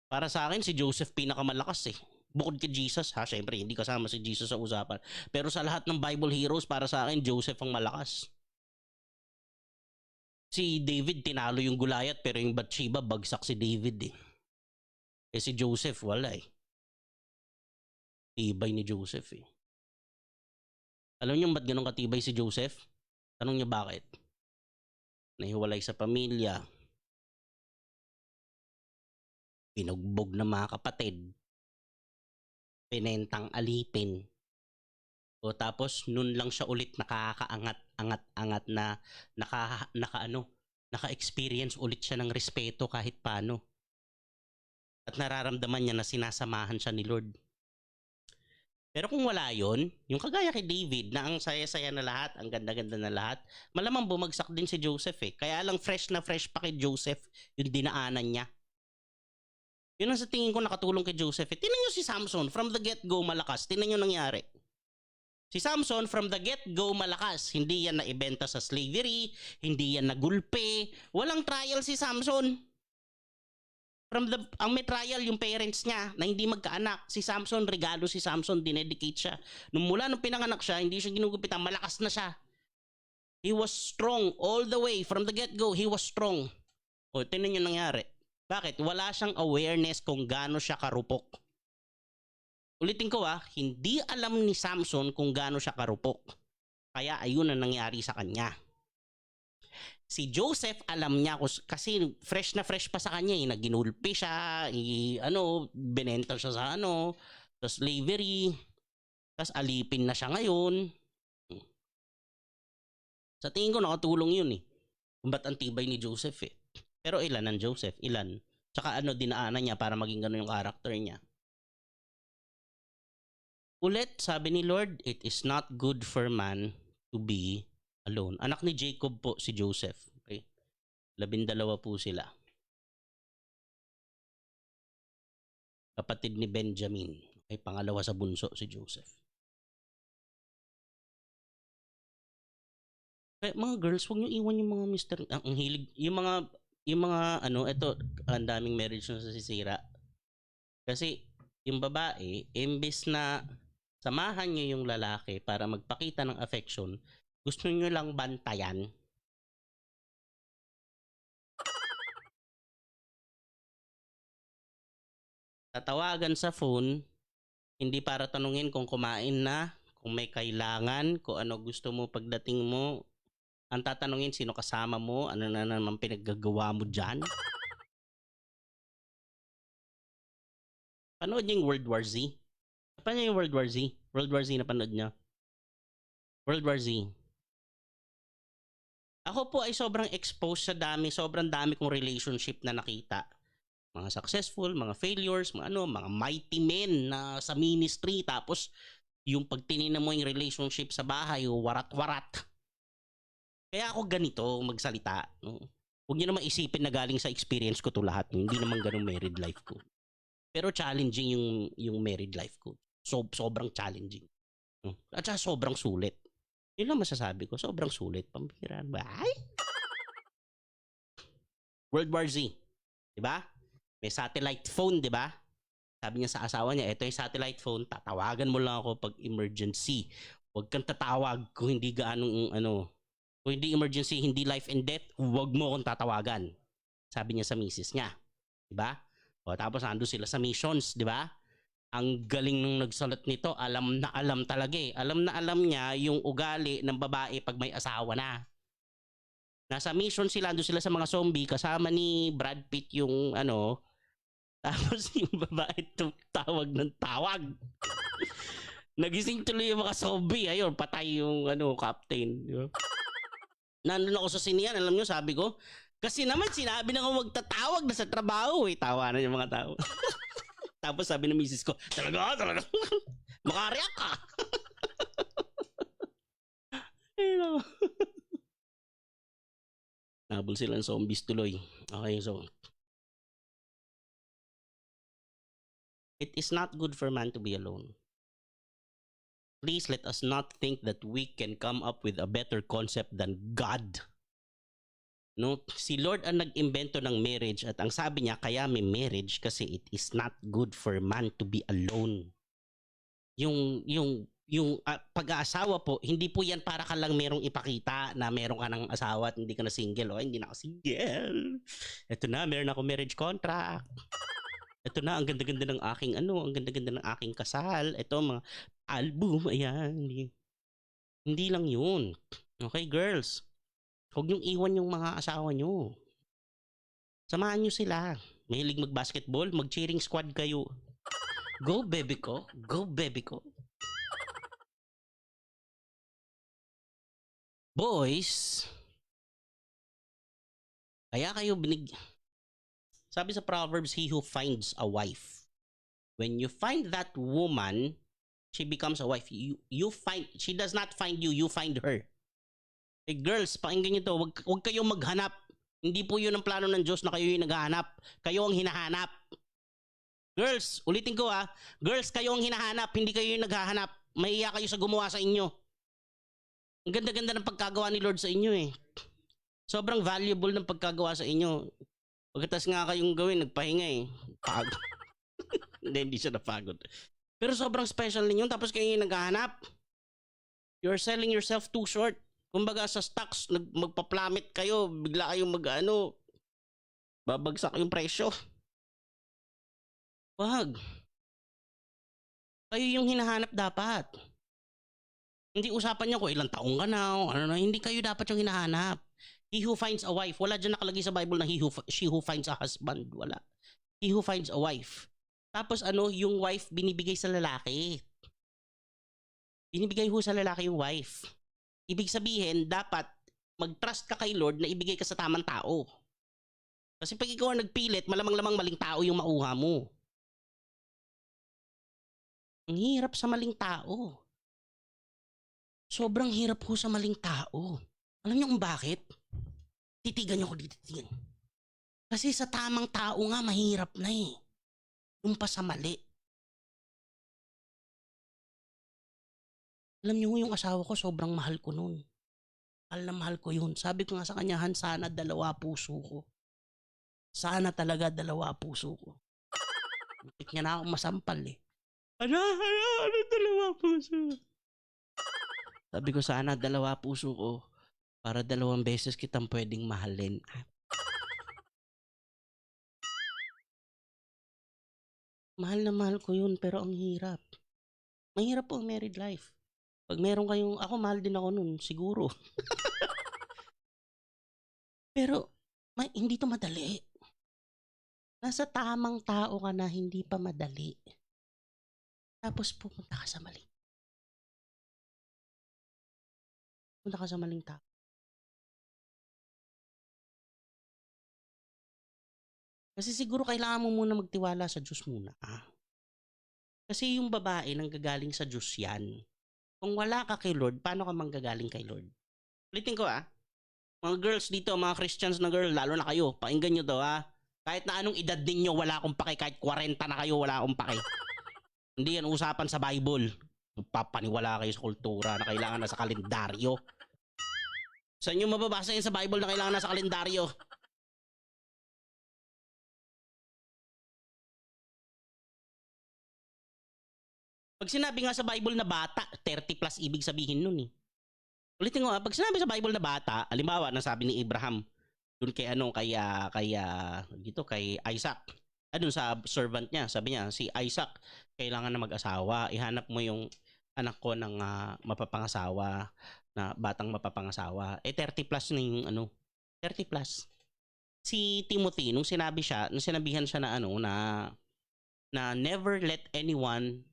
Para sa akin, si Joseph pinakamalakas eh. Bukod kay Jesus ha, syempre hindi kasama si Jesus sa usapan. Pero sa lahat ng Bible heroes, para sa akin, Joseph ang malakas. Si David tinalo yung Goliath pero yung Bathsheba bagsak si David eh. Eh si Joseph wala eh. Tibay ni Joseph eh. Alam niyo ba't ganun katibay si Joseph? Tanong niyo bakit? Nahiwalay sa pamilya. Pinugbog ng mga kapatid. Pinentang alipin. O tapos nun lang siya ulit nakakaangat na naka-experience ulit siya ng respeto kahit paano. At nararamdaman niya na sinasamahan siya ni Lord. Pero kung wala yon, yung kagaya kay David na ang saya-saya na lahat, ang ganda-ganda na lahat, malamang bumagsak din si Joseph eh. Kaya lang fresh na fresh pa kay Joseph yung dinaanan niya. Yun ang sa tingin ko nakatulong kay Joseph eh. Tingnan nyo si Samson, from the get-go malakas. Tingnan nyo nangyari. Si Samson, from the get-go, malakas. Hindi yan naibenta sa slavery, hindi yan nagulpe, walang trial si Samson. Ang may trial yung parents niya na hindi magkaanak. Si Samson, regalo si Samson, dinedicate siya. Nung pinanganak siya, hindi siya ginugupitan, malakas na siya. He was strong all the way, from the get-go, he was strong. O, tinan nyo nangyari. Bakit? Wala siyang awareness kung gaano siya karupok. Ulitin ko hindi alam ni Samson kung gaano siya karupok. Kaya ayun ang nangyari sa kanya. Si Joseph alam niya kasi fresh na fresh pa sa kanya eh. Naginulpi siya, binenta siya sa sa slavery. Tapos alipin na siya ngayon. Sa tingin ko nakatulong yun eh. Kung ba't ang tibay ni Joseph eh. Pero ilan ang Joseph? Ilan? Tsaka dinaanan niya para maging gano'n yung character niya. Ulit, sabi ni Lord, it is not good for man to be alone. Anak ni Jacob po si Joseph. Okay? 12 po sila. Kapatid ni Benjamin. Okay, pangalawa sa bunso si Joseph. Kaya mga girls, huwag niyo iwan yung mga mister, ang hilig, yung mga ito, ang daming marriage na sisira. Kasi yung babae, imbes na samahan niyo yung lalaki para magpakita ng affection, gusto niyo lang bantayan. Tatawagan sa phone, hindi para tanungin kung kumain na, kung may kailangan, kung ano gusto mo pagdating mo. Ang tatanungin, sino kasama mo, ano na naman pinaggagawa mo dyan. Panood niyo yung World War Z. Paano yung World War Z? World War Z napanood niya? World War Z. Ako po ay sobrang exposed sa sobrang dami kong relationship na nakita. Mga successful, mga failures, mga mighty men na sa ministry, tapos yung pag tinignan mo yung relationship sa bahay, warat-warat. Kaya ako ganito magsalita. No? Huwag niyo naman isipin na galing sa experience ko to lahat. No? Hindi naman ganun married life ko. Pero challenging yung married life ko. Sobrang challenging. No? At saka sobrang sulit. Yun lang masasabi ko. Sobrang sulit. Pambihiraan ba? Ay! World War Z. Diba? May satellite phone, diba? Sabi niya sa asawa niya, ito yung satellite phone, tatawagan mo lang ako pag emergency. Huwag kang tatawag kung hindi kung hindi emergency, hindi life and death, huwag mo akong tatawagan. Sabi niya sa misis niya. Diba? O tapos ando sila sa missions, diba? Ang galing nung nagsalat nito, alam na alam talaga eh. Alam na alam niya yung ugali ng babae pag may asawa na. Nasa mission sila, ando sila sa mga zombie, kasama ni Brad Pitt yung tapos yung babae tawag ng tawag. Nagising tuloy yung mga zombie. Ayun, patay yung captain. Nandun ako sa sinian, alam nyo, sabi ko, kasi naman sinabi na ako magtatawag na sa trabaho eh. Tawa na yung mga tao. Tapos sabi ng misis ko, talaga. Makareact ka. Ayun. Nabol silang zombies tuloy. Okay, so it is not good for man to be alone. Please let us not think that we can come up with a better concept than God. No, si Lord ang nag-imbento ng marriage at ang sabi niya kaya may marriage kasi it is not good for man to be alone. Yung pag-aasawa po, hindi po yan para ka lang merong ipakita na meron ka ng asawa at hindi ka na single. O, hindi na ako single. Ito na, meron ako marriage contract. Ito na, ang ganda-ganda ng aking ang ganda-ganda ng aking kasal. Ito, mga album, ayan. Hindi lang yun. Okay, girls. Huwag niyong iwan yung mga asawa niyo. Samahan niyo sila. Mahilig mag-basketball, mag-cheering squad kayo. Go, baby ko. Go, baby ko. Boys, kaya kayo sabi sa Proverbs, he who finds a wife. When you find that woman, she becomes a wife. She does not find you, you find her. Hey girls, pakinggan nyo to, wag kayong maghanap. Hindi po yun ang plano ng Diyos na kayo yung naghahanap. Kayo ang hinahanap. Girls, ulitin ko girls, kayo ang hinahanap, hindi kayo yung naghahanap. Mahiya kayo sa gumawa sa inyo. Ang ganda-ganda ng pagkagawa ni Lord sa inyo eh. Sobrang valuable ng pagkagawa sa inyo. Pagkatas nga kayong gawin, nagpahinga eh. Pagod. Hindi siya napagod. Pero sobrang special ninyo, tapos kayo yung naghahanap. You're selling yourself too short. Kumbaga sa stocks, magpa-plummet kayo, bigla kayong babagsak yung presyo. Wag. Kayo yung hinahanap dapat. Hindi usapan niyo kung ilang taong ka na, hindi kayo dapat yung hinahanap. He who finds a wife, wala dyan nakalagay sa Bible na she who finds a husband, wala. He who finds a wife. Tapos yung wife binibigay sa lalaki. Binibigay ho sa lalaki yung wife. Ibig sabihin, dapat mag-trust ka kay Lord na ibigay ka sa tamang tao. Kasi pag ikaw ang nagpilit, malamang-lamang maling tao yung mauha mo. Ang hirap sa maling tao. Sobrang hirap ho sa maling tao. Alam niyo kung bakit? Titigan niyo ko dito. Kasi sa tamang tao nga, mahirap na eh. Yung pa sa mali. Alam niyo yung asawa ko, sobrang mahal ko nun. Mahal na mahal ko yun. Sabi ko nga sa kanya, Han, sana 2 puso ko. Sana talaga 2 puso ko. Muntik niya na akong masampal eh. Ano 2 puso? Sabi ko sana 2 puso ko para 2 beses kitang pwedeng mahalin. Mahal na mahal ko yun pero ang hirap. Mahirap po ang married life. Pag meron kayong, ako mahal din ako nun, siguro. Pero hindi to madali. Nasa tamang tao ka na, hindi pa madali. Tapos pupunta ka sa maling. Punta ka sa maling tao. Kasi siguro kailangan mo muna magtiwala sa Diyos muna. Kasi yung babae nanggagaling sa Diyos yan. Kung wala ka kay Lord, paano ka manggagaling kay Lord? Ulitin ko mga girls dito, mga Christians na girl, lalo na kayo, pakinggan nyo to Kahit na anong edad ninyo, wala akong pake. Kahit 40 na kayo, wala akong pake. Hindi yan usapan sa Bible. Papaniwala kayo sa kultura na kailangan na sa kalendaryo. Saan nyo mababasa yun sa Bible na kailangan na sa kalendaryo? Pag sinabi nga sa Bible na bata, 30 plus ibig sabihin nun Ulitin ko pag sinabi sa Bible na bata, halimbawa, nasabi ni Abraham, dun kay kay Isaac. Dun sa servant niya, sabi niya, si Isaac, kailangan na mag-asawa. Ihanap mo yung anak ko ng mapapangasawa, na batang mapapangasawa. 30 plus na yung 30 plus. Si Timothy, nung sinabihan siya na never let anyone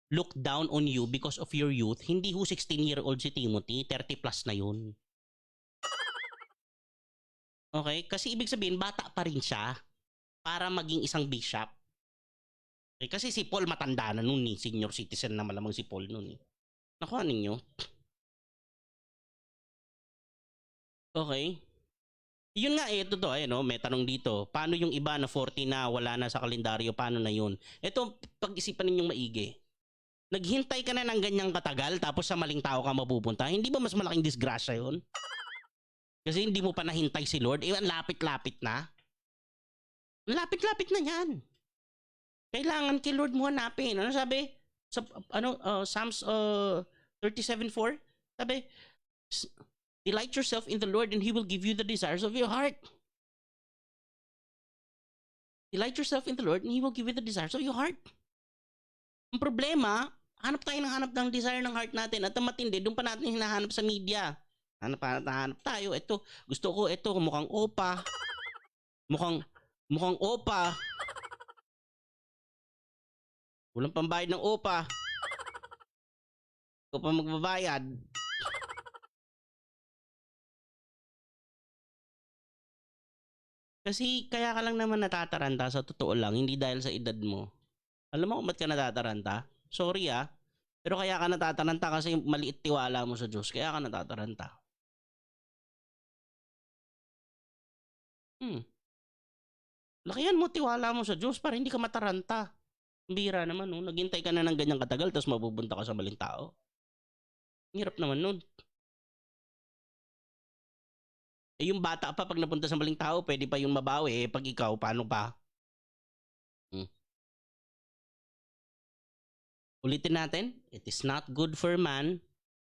look down on you because of your youth, hindi 16-year-old si Timothy, 30 plus na yun. Okay? Kasi ibig sabihin, bata pa rin siya para maging isang bishop. Okay? Kasi si Paul matanda na nun senior citizen na malamang si Paul nun Nakuha ninyo? Okay? Yun nga totoo may tanong dito. Paano yung iba na 40 na, wala na sa kalendaryo, paano na yun? Ito, pag-isipan ninyong maigi. Naghintay ka na ng ganyang katagal tapos sa maling tao ka mapupunta, hindi ba mas malaking disgrasya yun? Kasi hindi mo pa nahintay si Lord, ang lapit-lapit na. Ang lapit-lapit na yan. Kailangan kay Lord mo hanapin. Ano sabi? Sa, Psalms 37:4? Sabi, delight yourself in the Lord and He will give you the desires of your heart. Delight yourself in the Lord and He will give you the desires of your heart. Ang problema, hanap ng desire ng heart natin at ang matindi, doon pa natin hinahanap sa media. Hanap tayo. Ito, gusto ko ito, mukhang opa. Mukhang opa. Walang pambayad ng opa. Ikaw pa magbabayad. Kasi kaya ka lang naman natataranta sa totoo lang, hindi dahil sa edad mo. Alam mo kung ba't ka natataranta? Sorry pero kaya ka natataranta kasi maliit tiwala mo sa Diyos. Kaya ka natataranta. Lakihan mo tiwala mo sa Diyos para hindi ka mataranta. Bira naman naghintay ka na ng ganyang katagal tapos mapupunta ka sa maling tao. Hirap naman nun. Yung bata pa pag napunta sa maling tao, pwede pa yung mabawi. Pag ikaw, paano pa? Ulitin natin, it is not good for man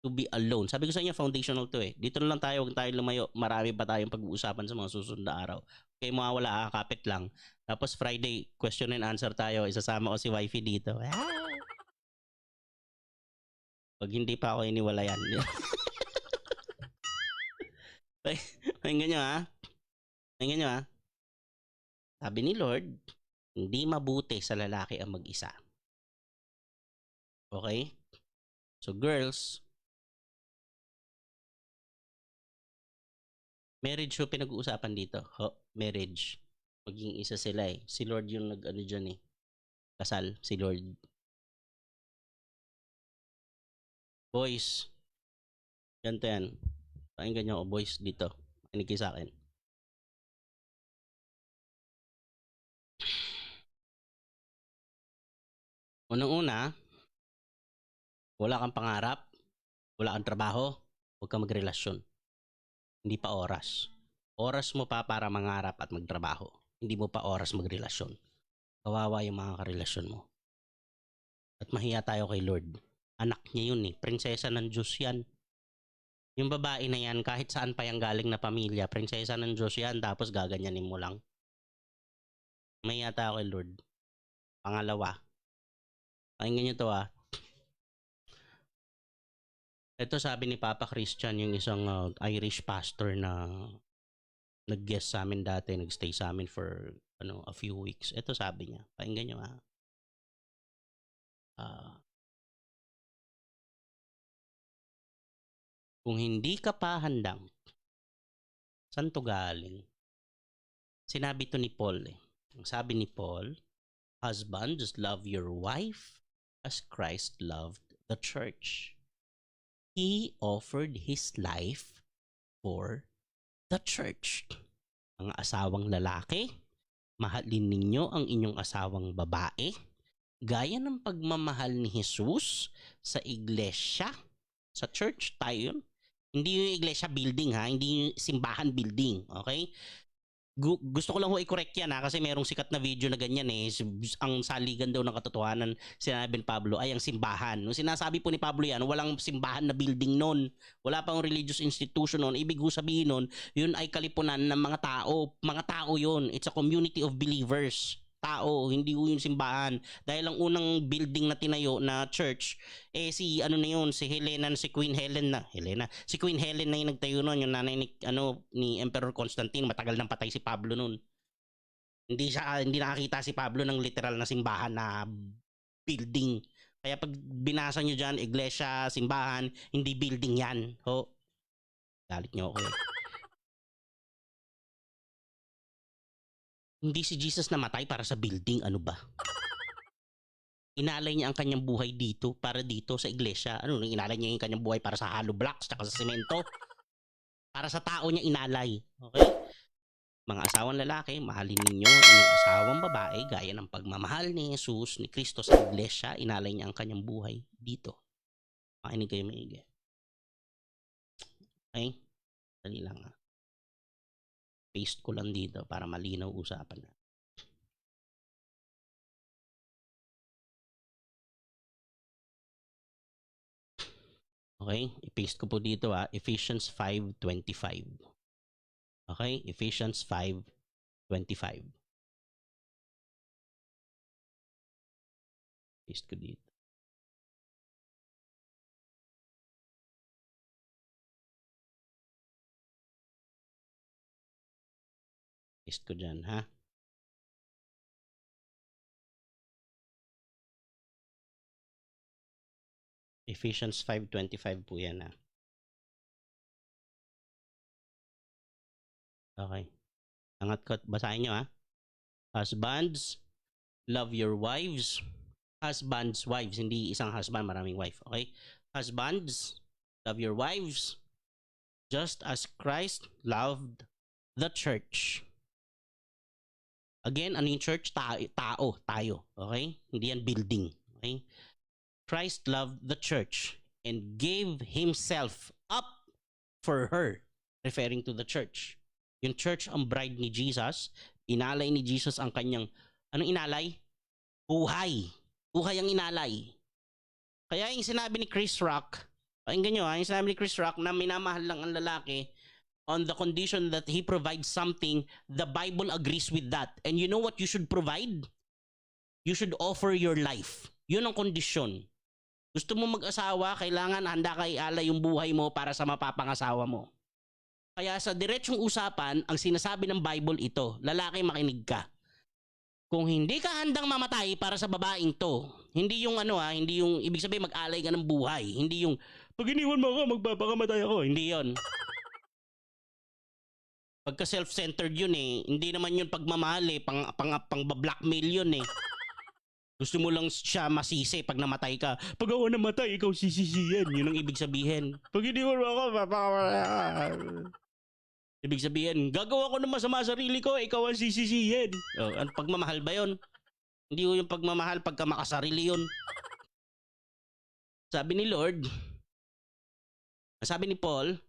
to be alone. Sabi ko sa inyo, foundational to Dito na lang tayo, huwag tayo lumayo. Marami pa tayong pag-uusapan sa mga susunod na araw. Okay, mawawala, kakapit lang. Tapos Friday, question and answer tayo. Isasama ko si wifey dito. Pag hindi pa ako iniwalayan. Pakinggan nyo Pakinggan nyo Sabi ni Lord, hindi mabuti sa lalaki ang mag-isa. Okay? So girls, marriage yung pinag-uusapan dito. Marriage. Maging isa sila Si Lord yung nag-ano dyan Kasal, si Lord. Boys, ganito yan. Pakinggan nyo boys dito. Makinig kayo sa akin. Unang-una, wala kang pangarap, wala kang trabaho, huwag kang magrelasyon. Hindi pa oras. Oras mo pa para mangarap at magtrabaho. Hindi mo pa oras magrelasyon. Kawawa yung mga karelasyon mo. At mahiya tayo kay Lord. Anak niya yun Prinsesa ng Diyos yan. Yung babae na yan, kahit saan pa yung galing na pamilya, prinsesa ng Diyos yan, tapos gaganyanin mo lang. Mahiya tayo kay Lord. Pangalawa, pakinggan nyo to Ito sabi ni Papa Christian, yung isang Irish pastor na nag-guest sa amin dati, nag-stay sa amin for a few weeks. Ito sabi niya, pakinggan nyo Ah, kung hindi ka pa handang, saan to galing? Sinabi to ni Paul eh. Ang sabi ni Paul, husbands, love your wife as Christ loved the church. He offered his life for the church. Mga asawang lalaki, mahalin ninyo ang inyong asawang babae gaya ng pagmamahal ni Jesus sa iglesia. Sa church tayo yun. Hindi yung iglesia building ha, hindi yung simbahan building, okay? Gusto ko lang ho i-correct yan ha, kasi merong sikat na video na ganyan eh. Ang saligan daw ng katotohanan, sinabi ni Pablo, ay ang simbahan. Nung sinasabi po ni Pablo yan, walang simbahan na building nun. Wala pang religious institution nun. Ibig sabihin nun, yun ay kalipunan ng mga tao. Mga tao yun. It's a community of believers. Tao, hindi yung simbahan. Dahil ang unang building na tinayo na church, eh si ano na yun, si Helena, si Queen Helen na, si Queen Helen na yung nagtayo nun, yung nanay ni Emperor Constantine, matagal nang patay si Pablo nun. Hindi nakakita si Pablo ng literal na simbahan na building. Kaya pag binasa nyo dyan, iglesia, simbahan, hindi building yan. Ho, galit nyo ako eh. Hindi si Jesus namatay para sa building, ano ba? Inalay niya ang kanyang buhay dito para dito sa iglesia. Ano, inalay niya yung kanyang buhay para sa hollow blocks tsaka sa semento. Para sa tao niya inalay. Okay? Mga asawang lalaki, mahalin ninyo ang inyong asawang babae gaya ng pagmamahal ni Jesus, ni Kristo sa iglesia. Inalay niya ang kanyang buhay dito. Makinig kayo maigi. Okay? Dali lang ha. Paste ko lang dito para malinaw usapan na. Okay? I-paste ko po dito ha. Ephesians 5:25. Okay? Ephesians 5:25. Paste ko dito. Paste ko dyan ha. Ephesians 5:25 po yan ha. Okay. Angat ko at basahin nyo ha. Husbands, love your wives. Husbands, wives. Hindi isang husband, maraming wife. Okay? Husbands, love your wives just as Christ loved the church. Again, ano yung church? Tao, tayo. Okay? Hindi yan building. Okay? Christ loved the church and gave himself up for her, referring to the church. Yung church ang bride ni Jesus, inalay ni Jesus ang kanyang, anong inalay? Buhay. Buhay ang inalay. Kaya yung sinabi ni Chris Rock, pakinggan nyo ha, yung sinabi ni Chris Rock na minamahal lang ang lalaki on the condition that he provides something, the Bible agrees with that. And you know what you should provide? You should offer your life. Yun ang kondisyon. Gusto mo mag-asawa, kailangan handa ka ialay yung buhay mo para sa mapapangasawa mo. Kaya sa diretsong usapan, ang sinasabi ng Bible ito, lalaki makinig ka. Kung hindi ka handang mamatay para sa babaeng to, hindi yung hindi yung ibig sabihin mag-alay ka ng buhay, hindi yung pag iniwan mo ako, magpapakamatay ako, hindi yon. Pagka self-centered yun eh, hindi naman yun pagmamahal eh, pang blackmail yun eh. Gusto mo lang siya masisi pag namatay ka. Pag ako namatay, ikaw sisisiyan. Yun ang ibig sabihin. Pag iniwan mo ako, papakamatay. Ibig sabihin, gagawa ko ng masama sa sarili ko, ikaw ang sisisihin. Oh, ang pagmamahal ba yun? Hindi ko yung pagmamahal pagka makasarili yun. Sabi ni Lord, sabi ni Paul,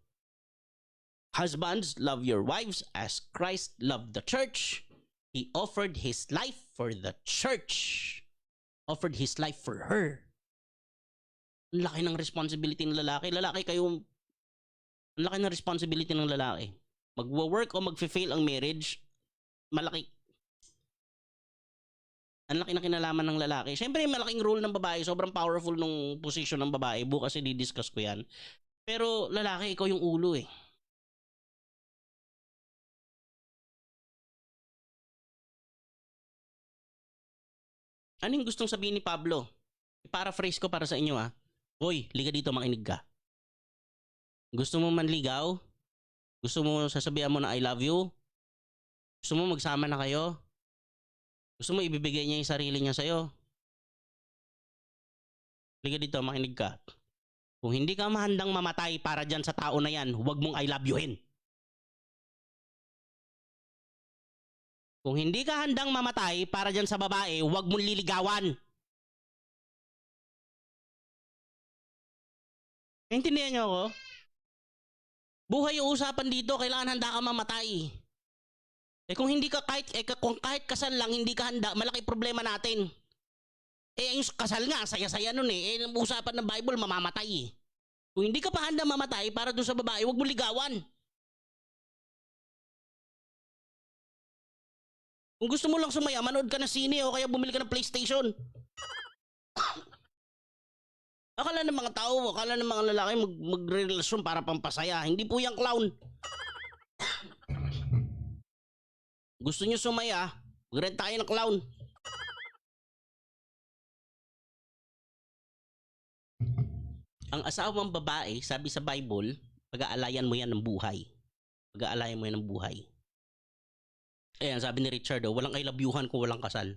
husbands, love your wives as Christ loved the church. He offered his life for the church. Offered his life for her. Ang laki ng responsibility ng lalaki. Ang laki ng responsibility ng lalaki. Magwo-work o magfe-fail ang marriage, malaki. Ang laki ng kinalaman ng lalaki. Siyempre, malaking role ng babae. Sobrang powerful nung position ng babae. Bukas i-discuss ko yan. Pero lalaki, ikaw yung ulo eh. Ano yung gustong sabihin ni Pablo? I-paraphrase ko para sa inyo ah. Hoy, liga dito, makinig ka. Gusto mo manligaw? Gusto mo sasabihan mo na I love you? Gusto mo magsama na kayo? Gusto mo ibibigay niya yung sarili niya sa'yo? Liga dito, makinig ka. Kung hindi ka mahandang mamatay para dyan sa tao na yan, huwag mong I love youhin. Kung hindi ka handang mamatay para dyan sa babae, huwag mong liligawan. Naintindihan niyo ako? Buhay yung usapan dito, kailangan handa ka mamatay. Kung hindi ka kung kahit kasal lang hindi ka handa, malaki problema natin. Yung kasal nga, saya-saya nun eh. Usapan ng Bible, mamamatay eh. Kung hindi ka pa handa mamatay para doon sa babae, huwag mo ligawan. Kung gusto mo lang sumaya, manood ka ng sine o kaya bumili ka ng PlayStation. Akala ng mga tao, akala ng mga lalaki magrelasyon para pampasaya. Hindi po yung clown. Gusto nyo sumaya, mag-rent tayo ng clown. Ang asawang babae, sabi sa Bible, pag-aalayan mo yan ng buhay. Pag-aalayan mo yan ng buhay. Ayan, sabi ni Richard, walang I love youhan kung walang kasal.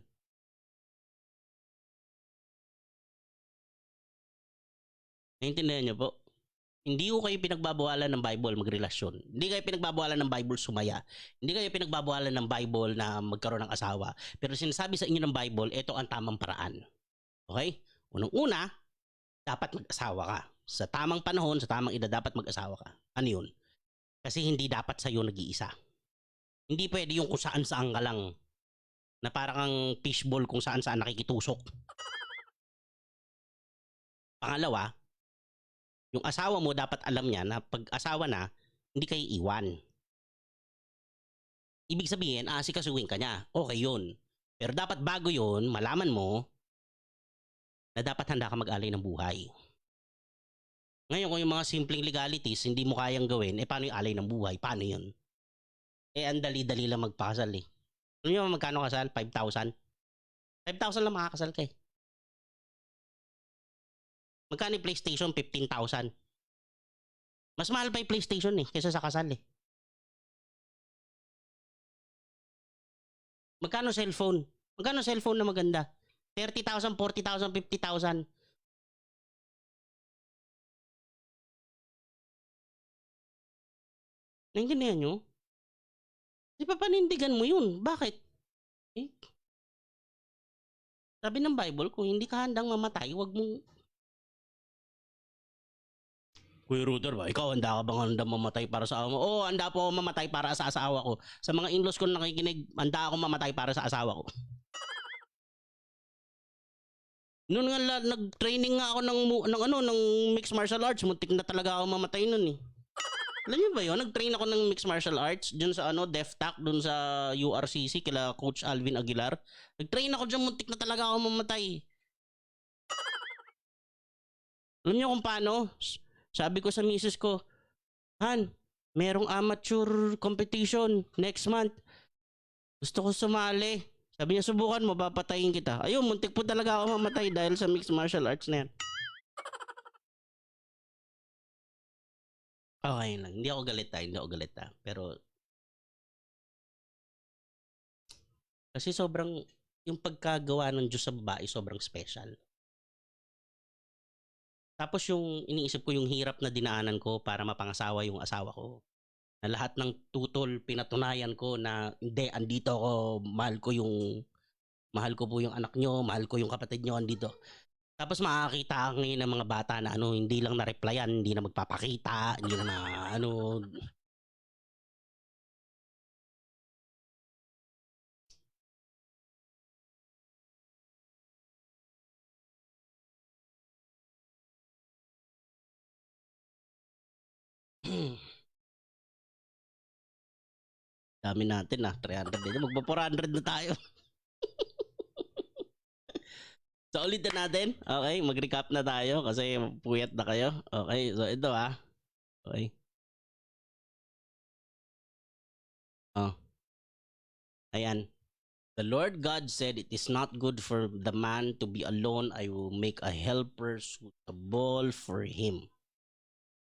Naintindihan niyo po? Hindi ko kayo pinagbabawalan ng Bible magrelasyon. Hindi kayo pinagbabawalan ng Bible sumaya. Hindi kayo pinagbabawalan ng Bible na magkaroon ng asawa. Pero sinasabi sa inyo ng Bible, ito ang tamang paraan. Okay? Unang-una, dapat mag-asawa ka. Sa tamang panahon, sa tamang edad, dapat mag-asawa ka. Ano yun? Kasi hindi dapat sa'yo nag-iisa. Hindi pwede yung kung saan-saan ka lang. Na parang ang fishball kung saan-saan nakikitusok. Pangalawa, yung asawa mo dapat alam niya na pag asawa na, hindi kayo iwan. Ibig sabihin, asikasuhin ka niya. Okay yun. Pero dapat bago yun, malaman mo na dapat handa ka mag-alay ng buhay. Ngayon, kung yung mga simpleng legalities hindi mo kayang gawin, paano yung alay ng buhay? Paano yun? Ang dali-dali lang magpakasal eh. Alam niyo magkano kasal? 5,000? 5,000 lang makakasal ka eh. Magkano yung PlayStation? 15,000. Mas mahal pa yung PlayStation eh, kaysa sa kasal eh. Magkano cellphone? Magkano cellphone na maganda? 30,000, 40,000, 50,000. Naintindihan nyo? Di pa panindigan mo yun. Bakit? Eh? Sabi ng Bible, kung hindi ka handang mamatay, huwag mong... Kuya Ruder ba, ikaw handa ka bang handang mamatay para sa asawa mo? Oo, handa po ako mamatay para sa asawa ko. Sa mga in-laws ko nakikinig, handa ako mamatay para sa asawa ko. Noon nga nag-training nga ako ng mixed martial arts, muntik na talaga ako mamatay noon eh. Alam niyo ba 'yon? Nag-train ako ng mixed martial arts diyan sa DefTac doon sa URCC kila Coach Alvin Aguilar. Nag-train ako diyan, muntik na talaga ako mamatay. Alam niyo kung paano? Sabi ko sa misis ko, Han, merong amateur competition next month. Gusto ko sumali. Sabi niya, subukan mo, papatayin kita. Ayun, muntik po talaga ako mamatay dahil sa mixed martial arts na yan. Okay lang. Hindi ako galit Hindi ako galit Pero, kasi sobrang, yung pagkagawa ng Diyos sa babae, sobrang special. Tapos yung iniisip ko yung hirap na dinaanan ko para mapangasawa yung asawa ko. Na lahat ng tutol pinatunayan ko na hindi, andito ako, mahal ko po yung anak nyo, mahal ko yung kapatid nyo, andito. Tapos makakita ngayon ng mga bata na hindi lang na-replyan, hindi na magpapakita, hindi na dami natin 300 din. Magpa 400 na tayo. So ulitin natin. Okay, mag-recap na tayo kasi puyat na kayo. Okay, so ito Okay. Oh. Ayan. The Lord God said, "It is not good for the man to be alone. I will make a helper suitable for him."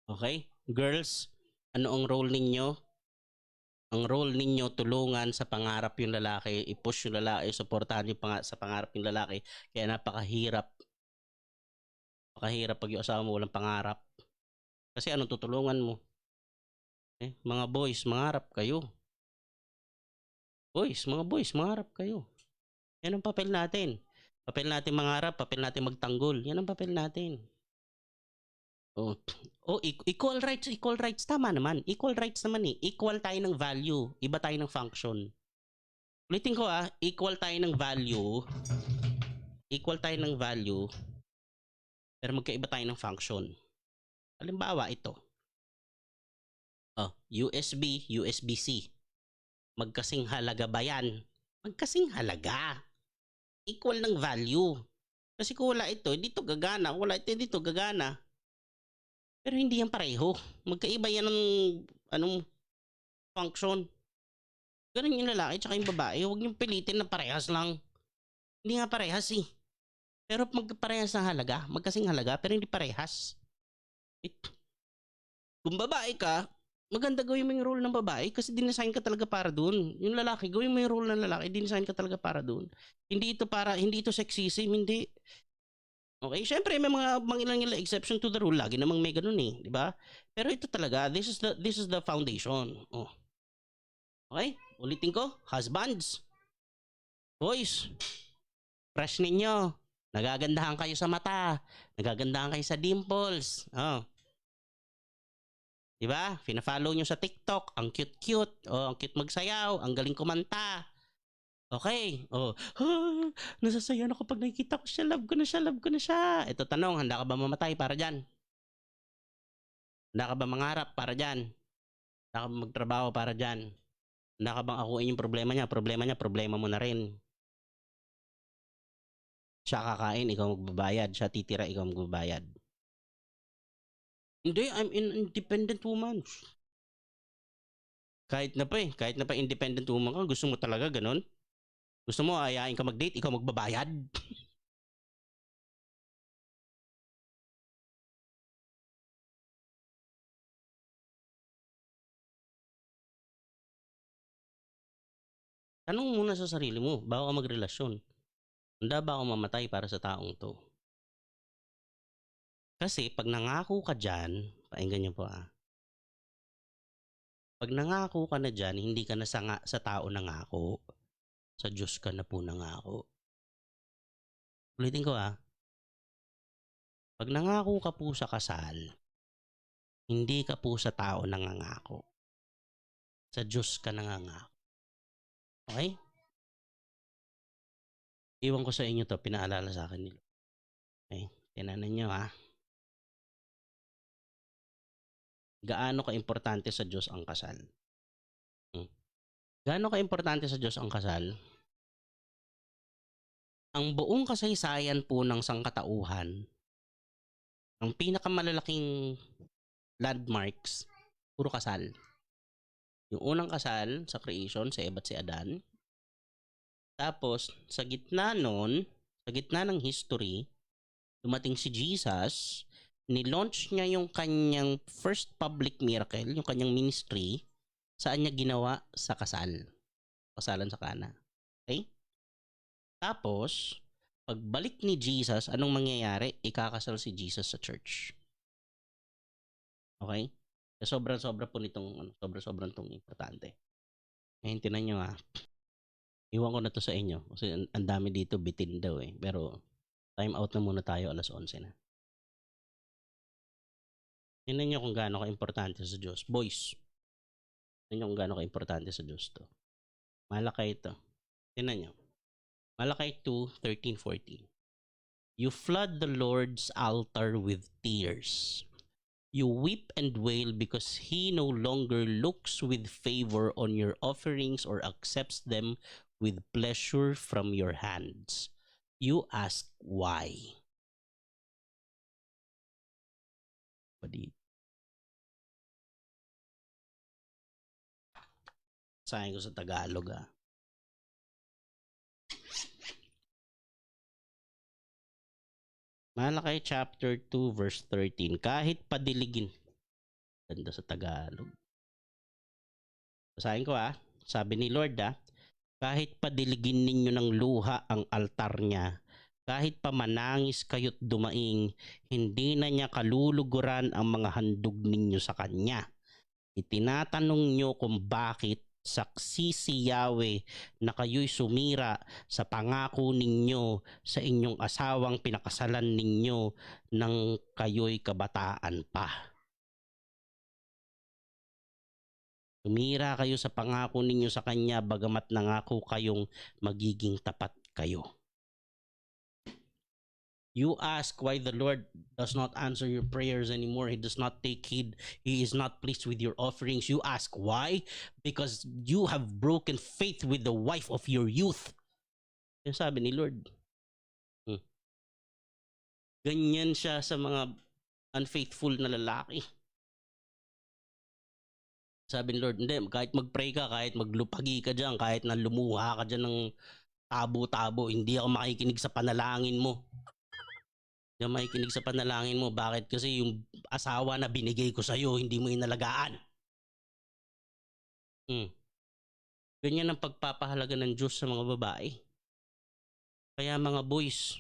Okay? Girls, ano ang role ninyo? Ang role ninyo, tulungan sa pangarap yung lalaki, i-push yung lalaki, supportahan yung sa pangarap yung lalaki. Kaya napakahirap. Napakahirap pag yung asawa mo walang pangarap. Kasi anong tutulungan mo? Mga boys, mangarap kayo. Mga boys, mangarap kayo. Yan ang papel natin. Papel natin mangarap, papel natin magtanggol. Yan ang papel natin. Oh, equal rights. Tama naman. Equal rights naman eh. Equal tayo ng value. Iba tayo ng function. Ulitin ko equal tayo ng value. Equal tayo ng value. Pero magkaiba tayo ng function. Halimbawa, ito. USB, USB-C. Magkasing halaga ba yan? Magkasing halaga. Equal ng value. Kasi kung wala ito, dito gagana. Kung wala ito, dito gagana. Pero hindi yan pareho. Magkaiba yan ng function. Ganun yung lalaki tsaka yung babae. Huwag yung pilitin na parehas lang. Hindi nga parehas eh. Pero magparehas ng halaga. Magkasing halaga pero hindi parehas. Kung babae ka, maganda gawin mo yung role ng babae kasi dinesign ka talaga para dun. Yung lalaki, gawin mo yung role ng lalaki, dinesign ka talaga para dun. Hindi ito sexism, hindi. Okay, syempre may mga mangilang exception to the rule, lagi namang may ganun eh, di ba? Pero ito talaga, this is the foundation. Oh. Okay? Ulitin ko, husbands, boys, crush ninyo, nagagandahan kayo sa mata, nagagandahan kayo sa dimples. Oh. Diba? Fina-follow nyo sa TikTok, ang cute-cute, ang cute magsayaw, ang galing kumanta. Okay. Nasasaya na kapag nakikita ko siya, love ko na siya. Ito tanong, handa ka ba mamatay para dyan? Handa ka ba mangarap para dyan? Handa ka ba magtrabaho para dyan? Handa ka bang akuin yung problema niya? Problema mo na rin. Siya kakain, ikaw magbabayad. Siya titira, ikaw magbabayad. Hindi, I'm an independent woman. Kahit na pa independent woman ka, gusto mo talaga ganun? Gusto mo ayain ka mag-date, ikaw magbabayad? Tanong muna sa sarili mo, bago ka magrelasyon. Handa ba ako mamatay para sa taong to? Kasi pag nangako ka dyan, pakinggan niyo po pag nangako ka na dyan, hindi ka na sa tao nangako. Sa Diyos ka na po nangako. Ulitin ko pag nangako ka po sa kasal, hindi ka po sa tao nangangako. Sa Diyos ka nangangako. Okay? Iwan ko sa inyo to, pinaalala sa akin nila. Okay? Tinanan nyo Gaano ka-importante sa Diyos ang kasal? Gaano ka-importante sa Diyos ang kasal? Ang buong kasaysayan po ng sangkatauhan, ang pinakamalalaking landmarks, puro kasal. Yung unang kasal sa creation, si Eva at si Adan. Tapos, sa gitna ng history, dumating si Jesus, nilaunch niya yung kanyang first public miracle, yung kanyang ministry, saan niya ginawa? Sa kasal. Kasalan sa Kana. Okay? Tapos, pagbalik ni Jesus, anong mangyayari? Ikakasal si Jesus sa church. Okay? Sobrang-sobra po nitong, sobrang itong importante. Ngayon, tinan nyo iwan ko na to sa inyo. Kasi ang dami dito, bitin daw eh. Pero, time out na muna tayo, 11:00 na. Tingnan nyo kung gaano ka-importante sa Diyos. Boys, tingnan nyo kung gaano ka-importante sa Diyos to. Malakay ito. Tingnan nyo. Malakay 2:13-14. You flood the Lord's altar with tears. You weep and wail because He no longer looks with favor on your offerings or accepts them with pleasure from your hands. You ask why. Sayang ko sa Tagalog Malakay chapter 2 verse 13. Kahit padiligin. Ganda sa Tagalog. Basahin ko Sabi ni Lord kahit padiligin ninyo ng luha ang altar niya, kahit pamanangis kayo't dumaing, hindi na niya kaluluguran ang mga handog ninyo sa kanya. Itinatanong nyo kung bakit saksi si Yahweh na kayo'y sumira sa pangako ninyo sa inyong asawang pinakasalan ninyo nang kayo'y kabataan pa. Sumira kayo sa pangako ninyo sa kanya bagamat nangako kayong magiging tapat kayo. You ask why the Lord does not answer your prayers anymore. He does not take heed. He is not pleased with your offerings. You ask why? Because you have broken faith with the wife of your youth. Yan sabi ni Lord. Ganyan siya sa mga unfaithful na lalaki. Sabi ni Lord, hindi, kahit mag-pray ka, kahit maglupagi ka dyan, kahit na lumuha ka dyan ng tabo-tabo, hindi ako makikinig sa panalangin mo. Hindi ako makikinig sa panalangin mo. Bakit? Kasi yung asawa na binigay ko sa'yo, hindi mo inalagaan. Ganyan ang pagpapahalaga ng Diyos sa mga babae. Kaya mga boys,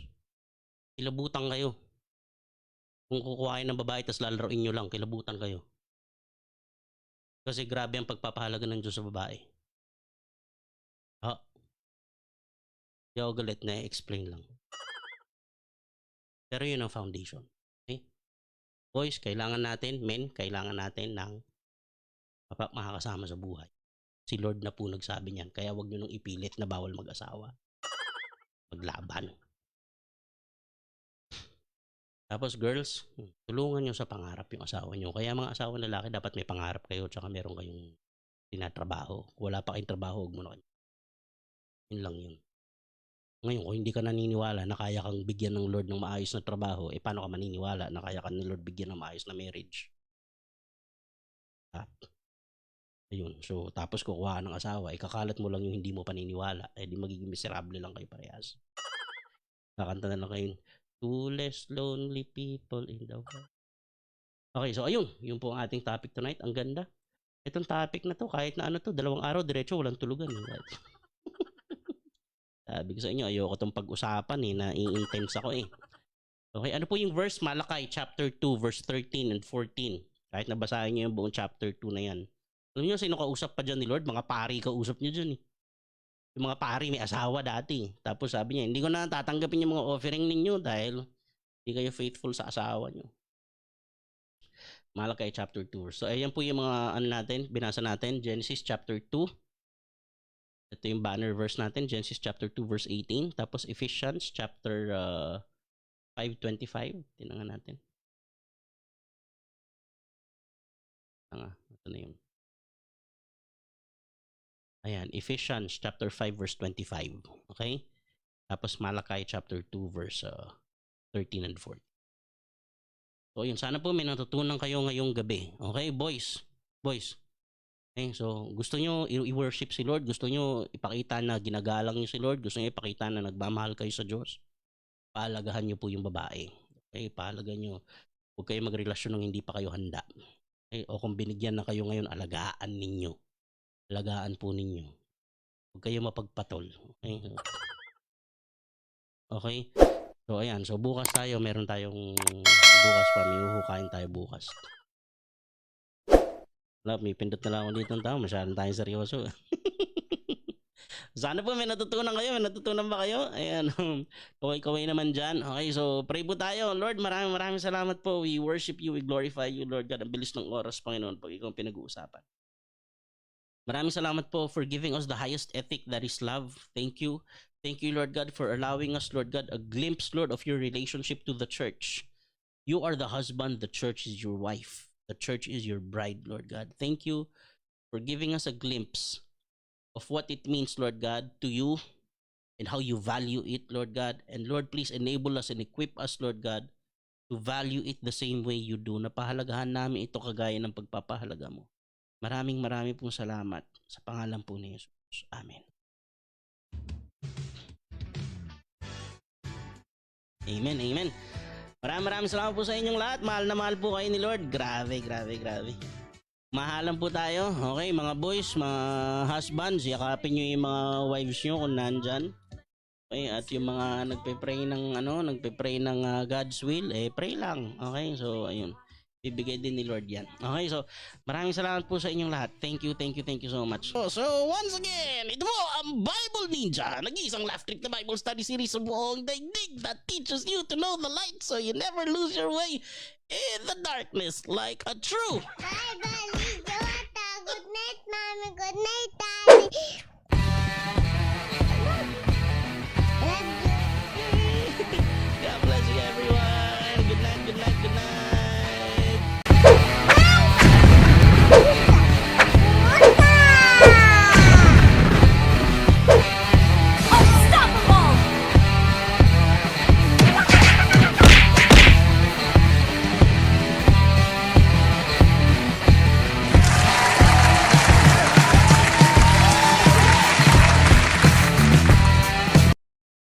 kilabutan kayo. Kung kukuhain ng babae tas lalaroin nyo lang, kilabutan kayo. Kasi grabe ang pagpapahalaga ng Diyos sa babae. Di ako galit na explain lang. Pero yun ang foundation. Okay? Boys, kailangan natin, men, kailangan natin ng makakasama sa buhay. Si Lord na po nagsabi niyan. Kaya wag nyo nung ipilit na bawal mag-asawa. Maglaban. Tapos girls, tulungan nyo sa pangarap yung asawa nyo. Kaya mga asawa lalaki, dapat may pangarap kayo tsaka meron kayong tinatrabaho. Kung wala pa kayong trabaho, huwag mo na kayo. Yun lang yun. Ngayon, kung hindi ka naniniwala na kaya kang bigyan ng Lord ng maayos na trabaho, paano ka maniniwala na kaya ka ni Lord bigyan ng maayos na marriage? Ayun. So, tapos kukuha ng asawa, ikakalat mo lang yung hindi mo paniniwala, di magiging miserable lang kayo parehas. Kakanta na lang kayo, two less lonely people in the world. Okay, so ayun. Yun po ang ating topic tonight. Ang ganda. Itong topic na to, kahit na 2 araw, diretso, walang tulugan. Sabi ko sa inyo, ayoko itong pag-usapan na i-intense ako Okay, ano po yung verse? Malakay chapter 2 verse 13 and 14. Kahit nabasahin niyo yung buong chapter 2 na yan. Alam niyo sino kausap pa dyan ni Lord? Mga pari kausap niyo dyan Yung mga pari may asawa dati. Tapos sabi niya, hindi ko na tatanggapin yung mga offering ninyo dahil hindi kayo faithful sa asawa niyo. Malakay chapter 2. So ayan po yung mga natin, binasa natin. Genesis chapter 2. Ito yung banner verse natin, Genesis chapter 2 verse 18. Tapos Ephesians chapter 5:25. Tingnan natin. Ito na yun. Ayan, Ephesians chapter 5 verse 25. Okay? Tapos Malakay chapter 2 verse 13 and 14. So yun, sana po may natutunan kayo ngayong gabi. Okay, boys? Boys. Okay, so gusto nyo i-worship si Lord? Gusto nyo ipakita na ginagalang nyo si Lord? Gusto nyo ipakita na nagmamahal kayo sa Diyos? Pahalagahan nyo po yung babae. Okay, pahalagahan nyo. Huwag kayo magrelasyon nang hindi pa kayo handa. Okay? O kung binigyan na kayo ngayon, alagaan ninyo. Alagaan po ninyo. Huwag kayo mapagpatol. Okay? Okay? So ayan, so bukas tayo, meron tayong bukas pa, may uhukain tayo bukas. May pindot na lang ako dito ng tao, masyadong tayong seryoso. Sana po may natutunan kayo, may natutunan ba kayo? Ayan, kaway-kaway naman dyan. Okay, so pray po tayo. Lord, maraming salamat po. We worship you, we glorify you, Lord God. Ang bilis ng oras, Panginoon, pag ikaw pinag-uusapan. Maraming salamat po for giving us the highest ethic, that is love. Thank you. Thank you, Lord God, for allowing us, Lord God, a glimpse, Lord, of your relationship to the church. You are the husband, the church is your wife. The church is your bride, Lord God. Thank you for giving us a glimpse of what it means, Lord God, to you and how you value it, Lord God. And Lord, please enable us and equip us, Lord God, to value it the same way you do. Napahalagahan namin ito kagaya ng pagpapahalaga mo. Maraming pong salamat sa pangalan po ni Jesus. Amen. Amen, amen. Maraming salamat po sa inyong lahat. Mahal na mahal po kayo ni Lord. Grabe, grabe, grabe. Mahalan po tayo. Okay, mga boys, mga husbands, yakapin nyo yung mga wives nyo kung nandyan. Okay, at yung mga nagpe-pray ng God's will, pray lang. Okay, so ayun. Bibigay din ni Lord yan. Okay, so maraming salamat po sa inyong lahat. Thank you so much. So once again, ito po ang Bible Ninja, nag-iisang laugh trip na Bible study series sa buong daigdig that teaches you to know the light so you never lose your way in the darkness like a true Bible